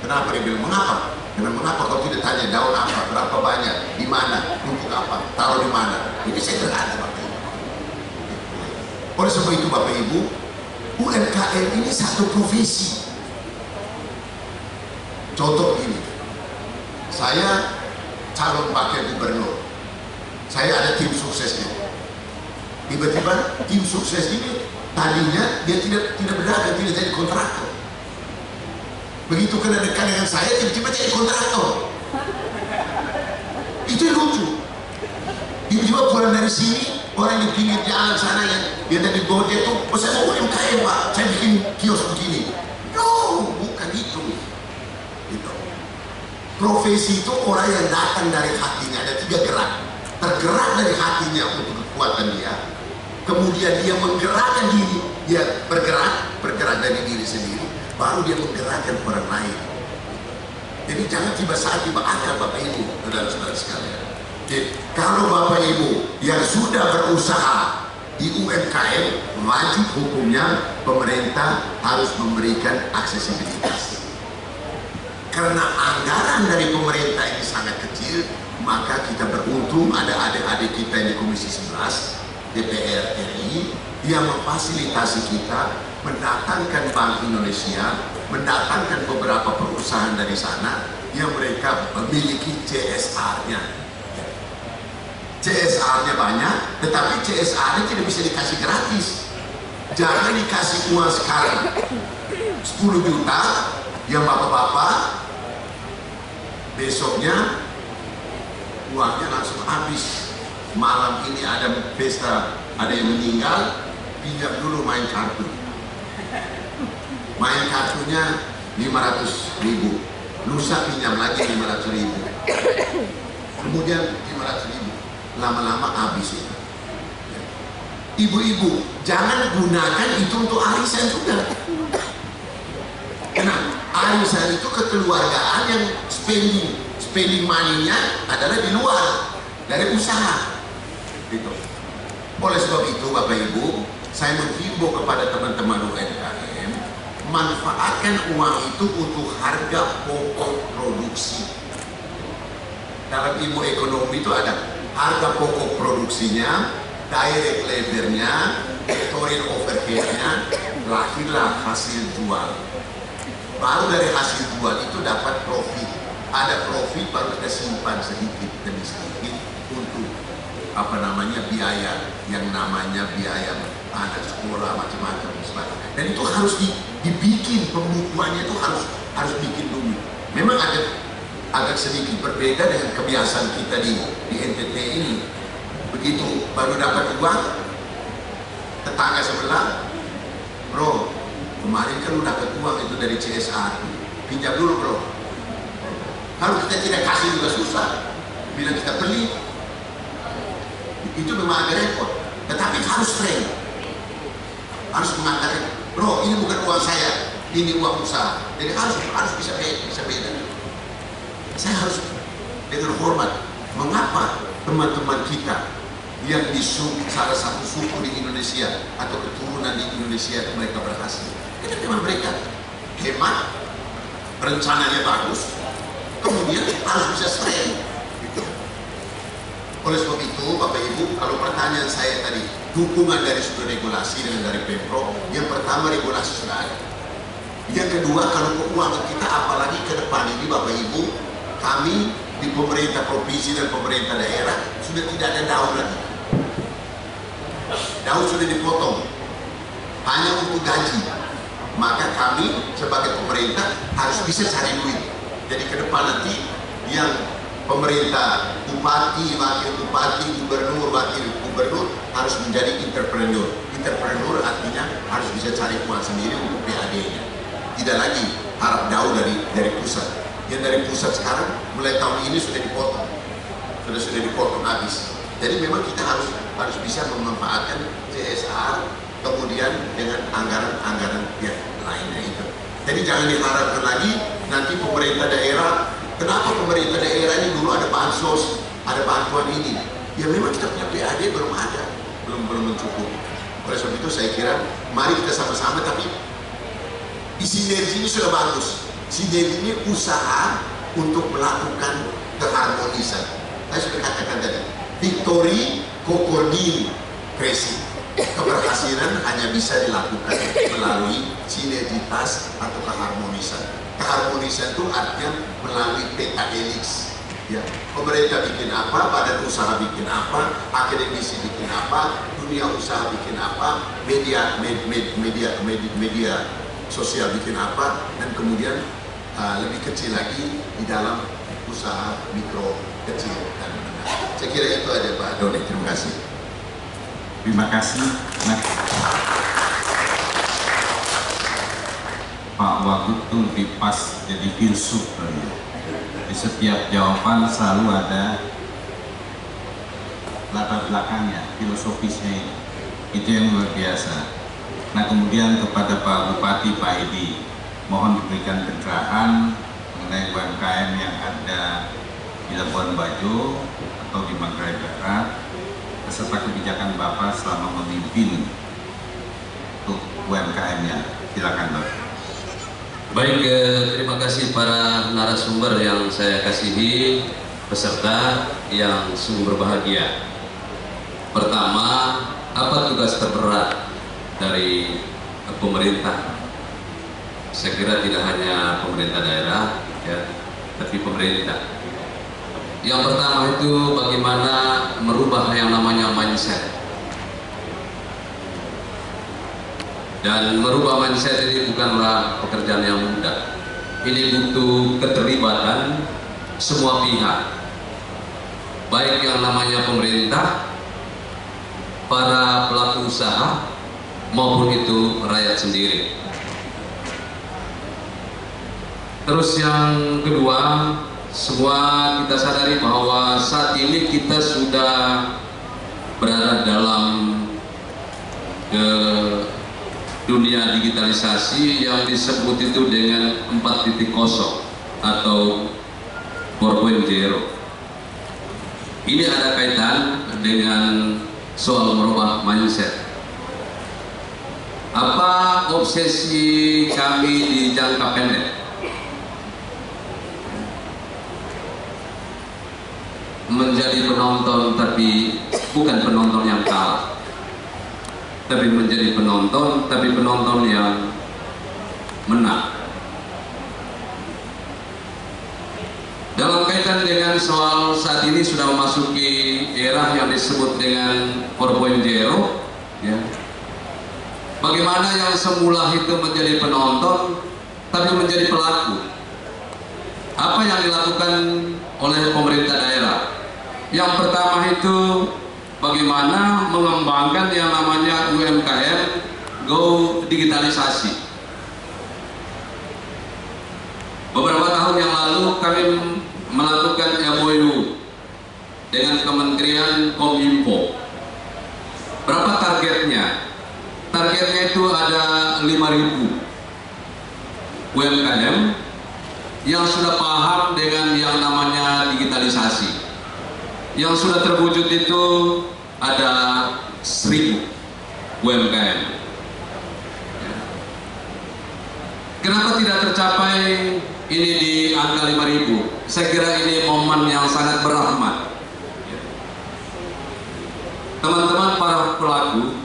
Kenapa? Dia bilang mengapa? Karena mengapa kau tidak tanya daun apa, berapa banyak, di mana, untuk apa, taruh di mana? Ini saya tidak ada Bapak Ibu. Oleh sebab itu Bapak Ibu, UMKM ini satu profesi. Contoh ini, saya calon wakil gubernur, saya ada tim suksesnya. Tiba-tiba tim sukses ini tadinya dia tidak berdagang, tidak jadi kontraktor. Begitu kena dekat dengan saya, tiba-tiba jadi kontraktor. Itu lucu. Tiba-tiba pulang dari sini, orang di pinggir jalan sana yang dia tadi Gojek tuh, oh saya mau UMKM Pak, saya bikin kios begini. No, bukan itu. Gitu. Profesi itu orang yang datang dari hatinya, ada 3 gerak. Tergerak dari hatinya untuk kekuatan dia, kemudian dia menggerakkan diri, dia bergerak dari diri sendiri, baru dia menggerakkan orang lain. Jadi jangan tiba saat tiba akal Bapak Ibu, saudara-saudara sekalian. Jadi, kalau Bapak Ibu yang sudah berusaha di UMKM, wajib hukumnya pemerintah harus memberikan aksesibilitas. Karena anggaran dari pemerintah ini sangat kecil, maka kita beruntung ada adik-adik kita di Komisi 11 DPR RI yang memfasilitasi kita mendatangkan Bank Indonesia, mendatangkan beberapa perusahaan dari sana yang mereka memiliki CSR-nya. CSR-nya banyak, tetapi CSR-nya tidak bisa dikasih gratis. Jangan dikasih uang sekarang 10 juta yang bapak-bapak, besoknya uangnya langsung habis. Malam ini ada pesta, ada yang meninggal, pinjam dulu main kartu. Main kartunya 500.000, lusa pinjam lagi 500.000, kemudian 500.000, lama-lama habis itu. Ibu-ibu, jangan gunakan itu untuk arisan juga. Karena arisan itu kekeluargaan yang spending money-nya adalah di luar dari usaha. Gitu. Oleh sebab itu Bapak Ibu, saya menghimbau kepada teman-teman UMKM, manfaatkan uang itu untuk harga pokok produksi. Dalam ilmu ekonomi itu ada harga pokok produksinya, direct labor-nya, factory overhead-nya, lahirlah hasil jual. Baru dari hasil jual itu dapat profit. Ada profit baru kita simpan sedikit demi sedikit untuk biaya yang namanya biaya anak sekolah macam-macam. Dan itu harus dibikin, pembukuannya itu harus bikin dulu. Memang agak sedikit berbeda dengan kebiasaan kita di NTT ini. Begitu baru dapat uang, tetangga sebelah, bro, kemarin kan lu dapat uang itu dari CSR, pinjam dulu bro. Kalau kita tidak kasih juga susah, bila kita beli, itu memang agak repot. Tetapi harus train, harus mengatakan, bro ini bukan uang saya, ini uang usaha. Jadi harus bisa beda. Saya harus dengan hormat. Mengapa teman-teman kita yang di salah satu suku di Indonesia atau keturunan di Indonesia mereka berhasil? Karena memang mereka hemat, rencananya bagus, kemudian harus bisa strength. Gitu. Oleh sebab itu, Bapak Ibu, kalau pertanyaan saya tadi, dukungan dari sudut regulasi dan dari Pemprov, yang pertama regulasi sudah ada. Yang kedua, kalau keuangan kita, apalagi ke depan ini Bapak Ibu, kami di pemerintah provinsi dan pemerintah daerah sudah tidak ada daun lagi. Daun sudah dipotong, hanya untuk gaji. Maka kami sebagai pemerintah harus bisa cari duit. Jadi ke depan nanti yang pemerintah, bupati, wakil bupati, gubernur, wakil gubernur harus menjadi entrepreneur. Entrepreneur artinya harus bisa cari uang sendiri untuk PAD-nya. Tidak lagi harap daun dari pusat. Yang dari pusat sekarang mulai tahun ini sudah dipotong habis. Jadi memang kita harus bisa memanfaatkan CSR kemudian dengan anggaran yang lainnya itu. Jadi jangan diharapkan lagi nanti pemerintah daerah. Kenapa pemerintah daerah ini dulu ada bansos, ada bantuan ini? Ya memang kita punya PAD belum ada, belum mencukupi. Oleh sebab itu saya kira mari kita sama-sama, tapi di sinergi ini sudah bagus. Sinergi ini usaha untuk melakukan keharmonisan. Saya sudah katakan tadi, victory kokodil kresi. Keberhasilan hanya bisa dilakukan melalui sinergitas atau keharmonisan. Keharmonisan itu artinya melalui peta helix. Ya, pemerintah bikin apa, badan usaha bikin apa, akademisi bikin apa, dunia usaha bikin apa, media sosial bikin apa, dan kemudian lebih kecil lagi di dalam usaha mikro kecil dan menengah. Saya kira itu aja Pak Doni. Terima kasih. Terima kasih. Nah, Pak Wagub itu lebih pas jadi filsuf. Di setiap jawaban selalu ada latar belakangnya, filosofisnya ini. Itu yang luar biasa. Nah kemudian kepada Pak Bupati, Pak Edi, mohon diberikan pencerahan mengenai UMKM yang ada di Labuan Bajo atau di Manggarai Barat, beserta kebijakan Bapak selama memimpin untuk UMKM-nya. Silakan Bapak. Baik, terima kasih para narasumber yang saya kasihi, peserta yang sungguh berbahagia. Pertama, apa tugas terberat dari pemerintah? Saya kira tidak hanya pemerintah daerah, ya, tapi pemerintah. Yang pertama itu bagaimana merubah yang namanya mindset. Dan merubah mindset ini bukanlah pekerjaan yang mudah. Ini butuh keterlibatan semua pihak, baik yang namanya pemerintah, para pelaku usaha, maupun itu rakyat sendiri. Terus yang kedua, semua kita sadari bahwa saat ini kita sudah berada dalam dunia digitalisasi yang disebut itu dengan 4.0 atau 4.0. Ini ada kaitan dengan soal merubah mindset. Apa obsesi kami di jangka pendek? Menjadi penonton, tapi bukan penonton yang kalah, tapi menjadi penonton, tapi penonton yang menang. Dalam kaitan dengan soal saat ini sudah memasuki era yang disebut dengan 4.0, ya. Bagaimana yang semula itu menjadi penonton, tapi menjadi pelaku? Apa yang dilakukan oleh pemerintah daerah? Yang pertama itu bagaimana mengembangkan yang namanya UMKM Go digitalisasi. Beberapa tahun yang lalu kami melakukan MOU dengan Kementerian Kominfo. Berapa targetnya? Targetnya itu ada 5.000 UMKM yang sudah paham dengan yang namanya digitalisasi. Yang sudah terwujud itu ada 1.000 UMKM. Kenapa tidak tercapai ini di angka 5.000? Saya kira ini momen yang sangat berahmat. Teman-teman para pelaku,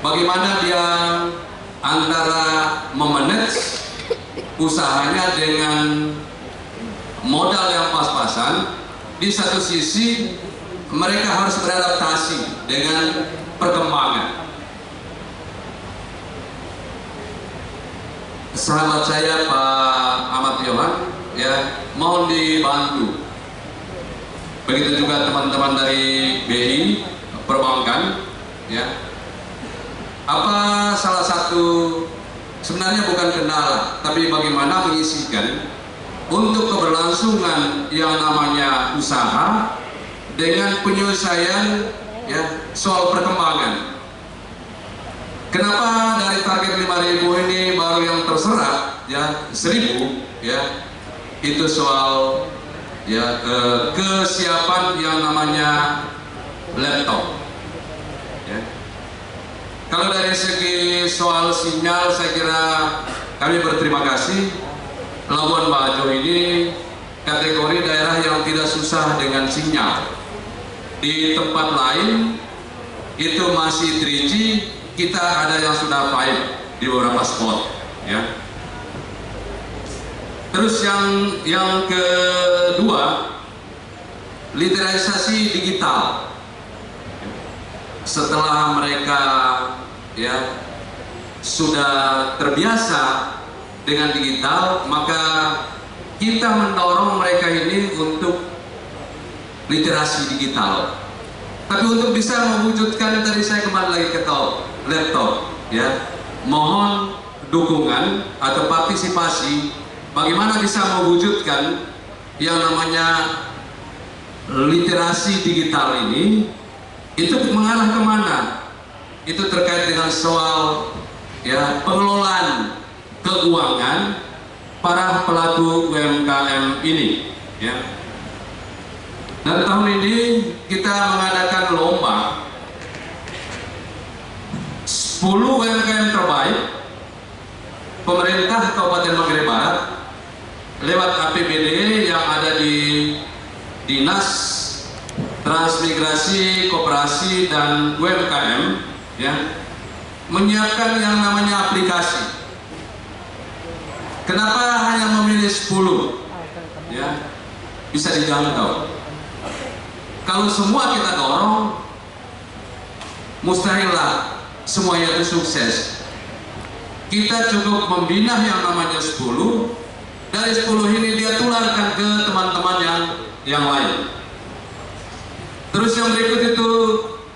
bagaimana dia antara memanage usahanya dengan modal yang pas-pasan. Di satu sisi mereka harus beradaptasi dengan perkembangan. Sahabat saya Pak Ahmad Yohan, ya, mohon dibantu. Begitu juga teman-teman dari BI perbankan, ya. Apa salah satu, sebenarnya bukan kendala, tapi bagaimana mengisikan untuk keberlangsungan yang namanya usaha dengan penyelesaian, ya, soal perkembangan. Kenapa dari target 5.000 ini baru yang terserap, ya, 1.000, ya, itu soal, ya, kesiapan yang namanya laptop, ya. Kalau dari segi soal sinyal, saya kira kami berterima kasih. Labuan Bajo ini kategori daerah yang tidak susah dengan sinyal. Di tempat lain itu masih 3G, kita ada yang sudah 5 di beberapa spot, ya. Terus yang kedua, literasi digital. Setelah mereka, ya, sudah terbiasa dengan digital, maka kita mendorong mereka ini untuk literasi digital. Tapi untuk bisa mewujudkan, tadi saya kembali lagi ke laptop, ya, mohon dukungan atau partisipasi bagaimana bisa mewujudkan yang namanya literasi digital ini. Itu mengarah kemana? Itu terkait dengan soal, ya, pengelolaan keuangan para pelaku UMKM ini, ya. Dan tahun ini kita mengadakan lomba 10 UMKM terbaik pemerintah Kabupaten Manggarai Barat lewat APBD yang ada di Dinas Transmigrasi, Koperasi dan UMKM, ya, menyiapkan yang namanya aplikasi. Kenapa hanya memilih 10? Ya, bisa dijangkau. Kalau semua kita dorong, mustahillah semuanya itu sukses. Kita cukup membina yang namanya 10. Dari 10 ini dia tularkan ke teman-teman yang lain. Terus yang berikut itu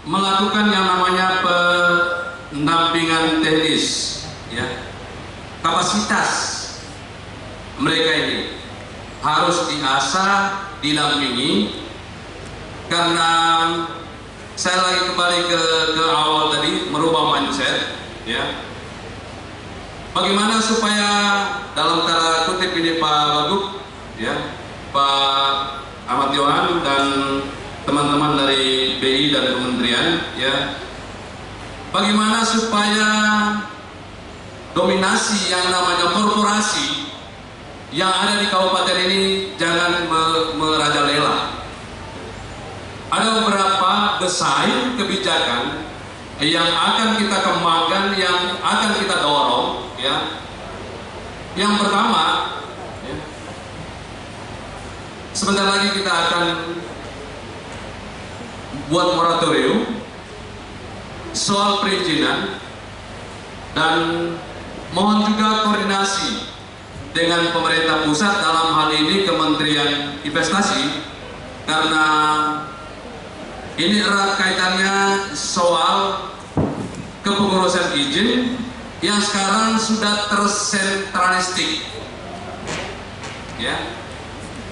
melakukan yang namanya pendampingan teknis, ya. Kapasitas mereka ini harus diasah, didampingi, karena saya lagi kembali ke awal tadi, merubah mindset, ya. Bagaimana supaya dalam tanda kutip ini Pak Wagub, ya, Pak Ahmad Yohan dan teman-teman dari BI dan Kementerian, ya, bagaimana supaya dominasi yang namanya korporasi yang ada di kabupaten ini jangan merajalela. Ada beberapa desain kebijakan yang akan kita kembangkan, yang akan kita dorong, ya. Yang pertama, ya, sebentar lagi kita akan buat moratorium soal perizinan, dan mohon juga koordinasi dengan pemerintah pusat, dalam hal ini Kementerian Investasi, karena ini erat kaitannya soal kepengurusan izin yang sekarang sudah tersentralistik. Ya,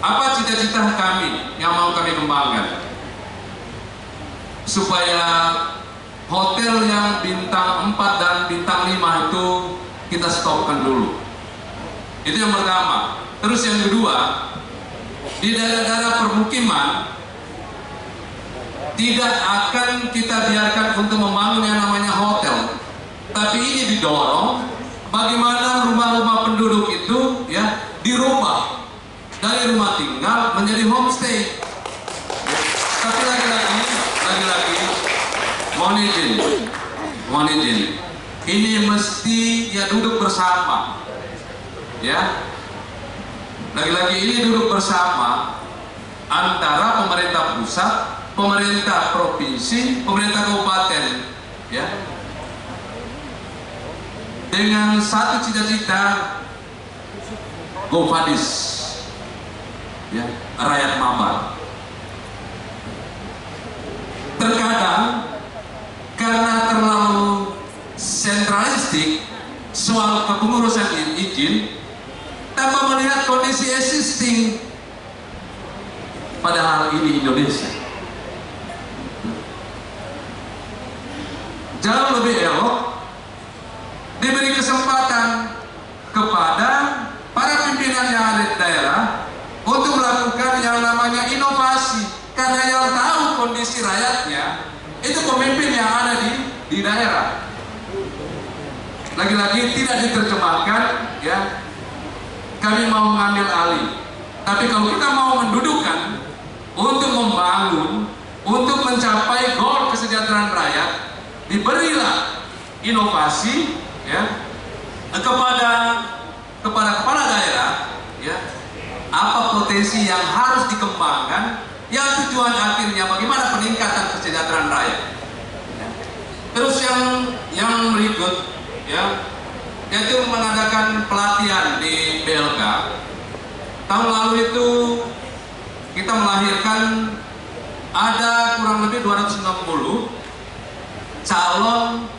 apa cita-cita kami yang mau kami kembangkan supaya hotel yang bintang 4 dan bintang 5 itu kita stopkan dulu. Itu yang pertama. Terus yang kedua, di daerah-daerah permukiman tidak akan kita biarkan untuk membangun yang namanya hotel, tapi ini didorong bagaimana rumah-rumah penduduk itu, ya, dirubah dari rumah tinggal menjadi homestay. Tapi lagi-lagi mohon izin, ini mesti ya duduk bersama, ya. Lagi-lagi ini duduk bersama antara pemerintah pusat, pemerintah provinsi, pemerintah kabupaten, ya, dengan satu cita-cita, go Fadis, ya, rakyat Mabar. Terkadang karena terlalu sentralistik soal kepengurusan izin tanpa melihat kondisi existing, padahal ini Indonesia. Jauh lebih elok diberi kesempatan kepada para pimpinan yang ada di daerah untuk melakukan yang namanya inovasi, karena yang tahu kondisi rakyatnya itu pemimpin yang ada di daerah. Lagi-lagi tidak diterjemahkan, ya, kami mau mengambil alih. Tapi kalau kita mau mendudukkan untuk membangun, untuk mencapai goal kesejahteraan rakyat, diberilah inovasi, ya, kepada kepala daerah, ya, apa potensi yang harus dikembangkan, yang tujuan akhirnya bagaimana peningkatan kesejahteraan rakyat. Ya. Terus yang berikut, ya, yaitu mengadakan pelatihan di BLK. Tahun lalu itu kita melahirkan ada kurang lebih 260 calon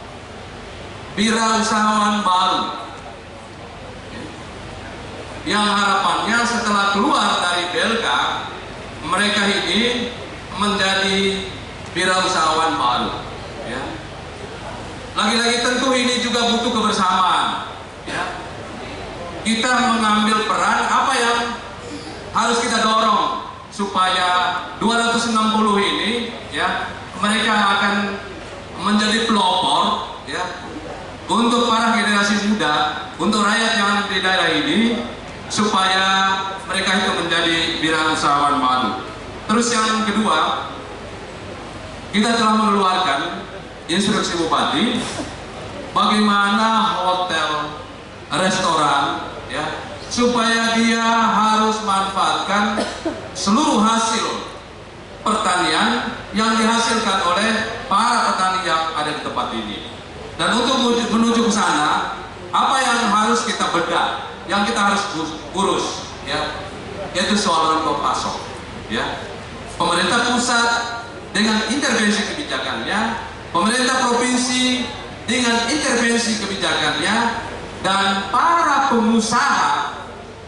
wirausahawan baru, yang harapannya setelah keluar dari BLK mereka ini menjadi wirausahawan baru, ya. Lagi-lagi tentu ini juga butuh kebersamaan, ya. Kita mengambil peran apa yang harus kita dorong supaya 260 ini, ya, mereka akan menjadi pelopor, ya, untuk para generasi muda, untuk rakyat yang ada di daerah ini, supaya mereka itu menjadi wirausahawan baru. Terus yang kedua, kita telah mengeluarkan instruksi Bupati bagaimana hotel, restoran, ya, supaya dia harus manfaatkan seluruh hasil pertanian yang dihasilkan oleh para petani yang ada di tempat ini. Dan untuk menuju ke sana, apa yang harus kita bedah, yang kita harus urus, ya, yaitu soal rantai pasok, ya. Pemerintah pusat dengan intervensi kebijakannya, pemerintah provinsi dengan intervensi kebijakannya, dan para pengusaha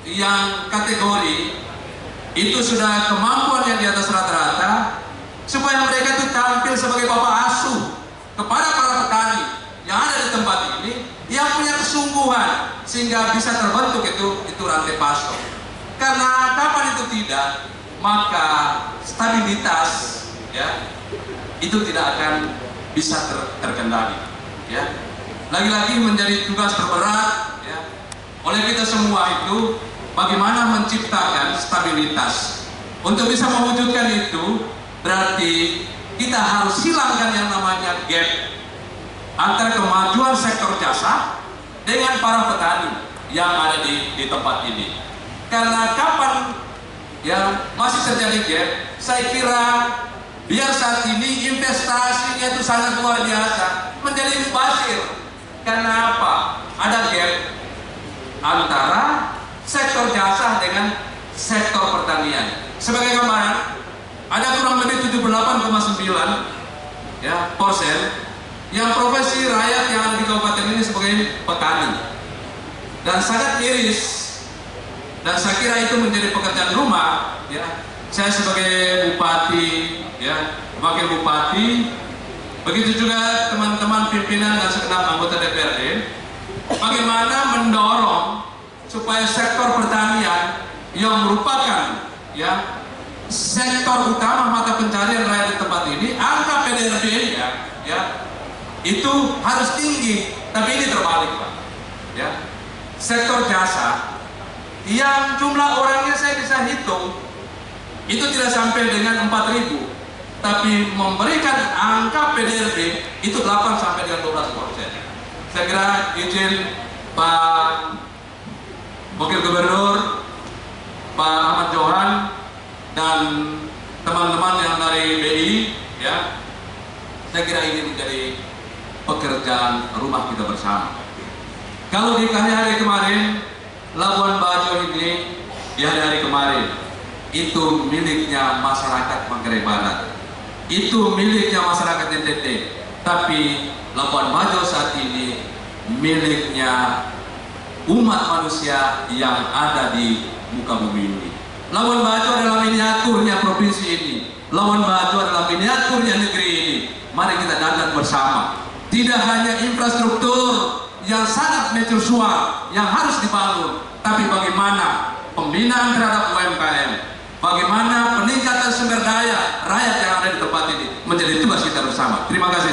yang kategori itu sudah kemampuannya di atas rata-rata, supaya mereka itu tampil sebagai bapak asuh kepada para petani yang ada di tempat ini, yang punya kesungguhan sehingga bisa terbentuk itu rantai pasok. Karena kapan itu tidak, maka stabilitas, ya, itu tidak akan bisa terkendali. ya, lagi-lagi menjadi tugas terberat ya, oleh kita semua itu bagaimana menciptakan stabilitas. Untuk bisa mewujudkan itu berarti kita harus hilangkan yang namanya gap antara kemajuan sektor jasa dengan para petani yang ada di tempat ini. Karena kapan ya masih terjadi gap, saya kira biar saat ini investasinya itu sangat luar biasa, menjadi mubazir. Karena apa? Ada gap antara sektor jasa dengan sektor pertanian. Sebagai gambaran, ada kurang lebih 78,9 ya, % yang profesi rakyat yang ada di kabupaten ini sebagai petani, dan sangat miris. Dan saya kira itu menjadi pekerjaan rumah ya. Saya sebagai bupati ya, wakil bupati, begitu juga teman-teman pimpinan dan segenap anggota DPRD, bagaimana mendorong supaya sektor pertanian yang merupakan ya sektor utama mata pencarian rakyat di tempat ini, angka PDRB-nya ya itu harus tinggi. Tapi ini terbalik, Pak ya. Sektor jasa yang jumlah orangnya saya bisa hitung itu tidak sampai dengan 4.000, tapi memberikan angka PDRB itu 8 sampai dengan 12%. Saya kira izin Pak Wakil Gubernur Pak Ahmad Johan dan teman-teman yang dari BI ya, saya kira ini menjadi pekerjaan rumah kita bersama. Kalau di hari-hari kemarin Labuan Bajo ini di hari-hari kemarin itu miliknya masyarakat Manggarai Barat, itu miliknya masyarakat NTT, tapi Labuan Bajo saat ini miliknya umat manusia yang ada di muka bumi ini. Labuan Bajo adalah miniaturnya provinsi ini. Labuan Bajo adalah miniaturnya negeri ini. Mari kita dandan bersama. Tidak hanya infrastruktur yang sangat mercusuar yang harus dibangun, tapi bagaimana pembinaan terhadap UMKM, bagaimana peningkatan sumber daya rakyat yang ada di tempat ini menjadi tugas kita bersama. Terima kasih.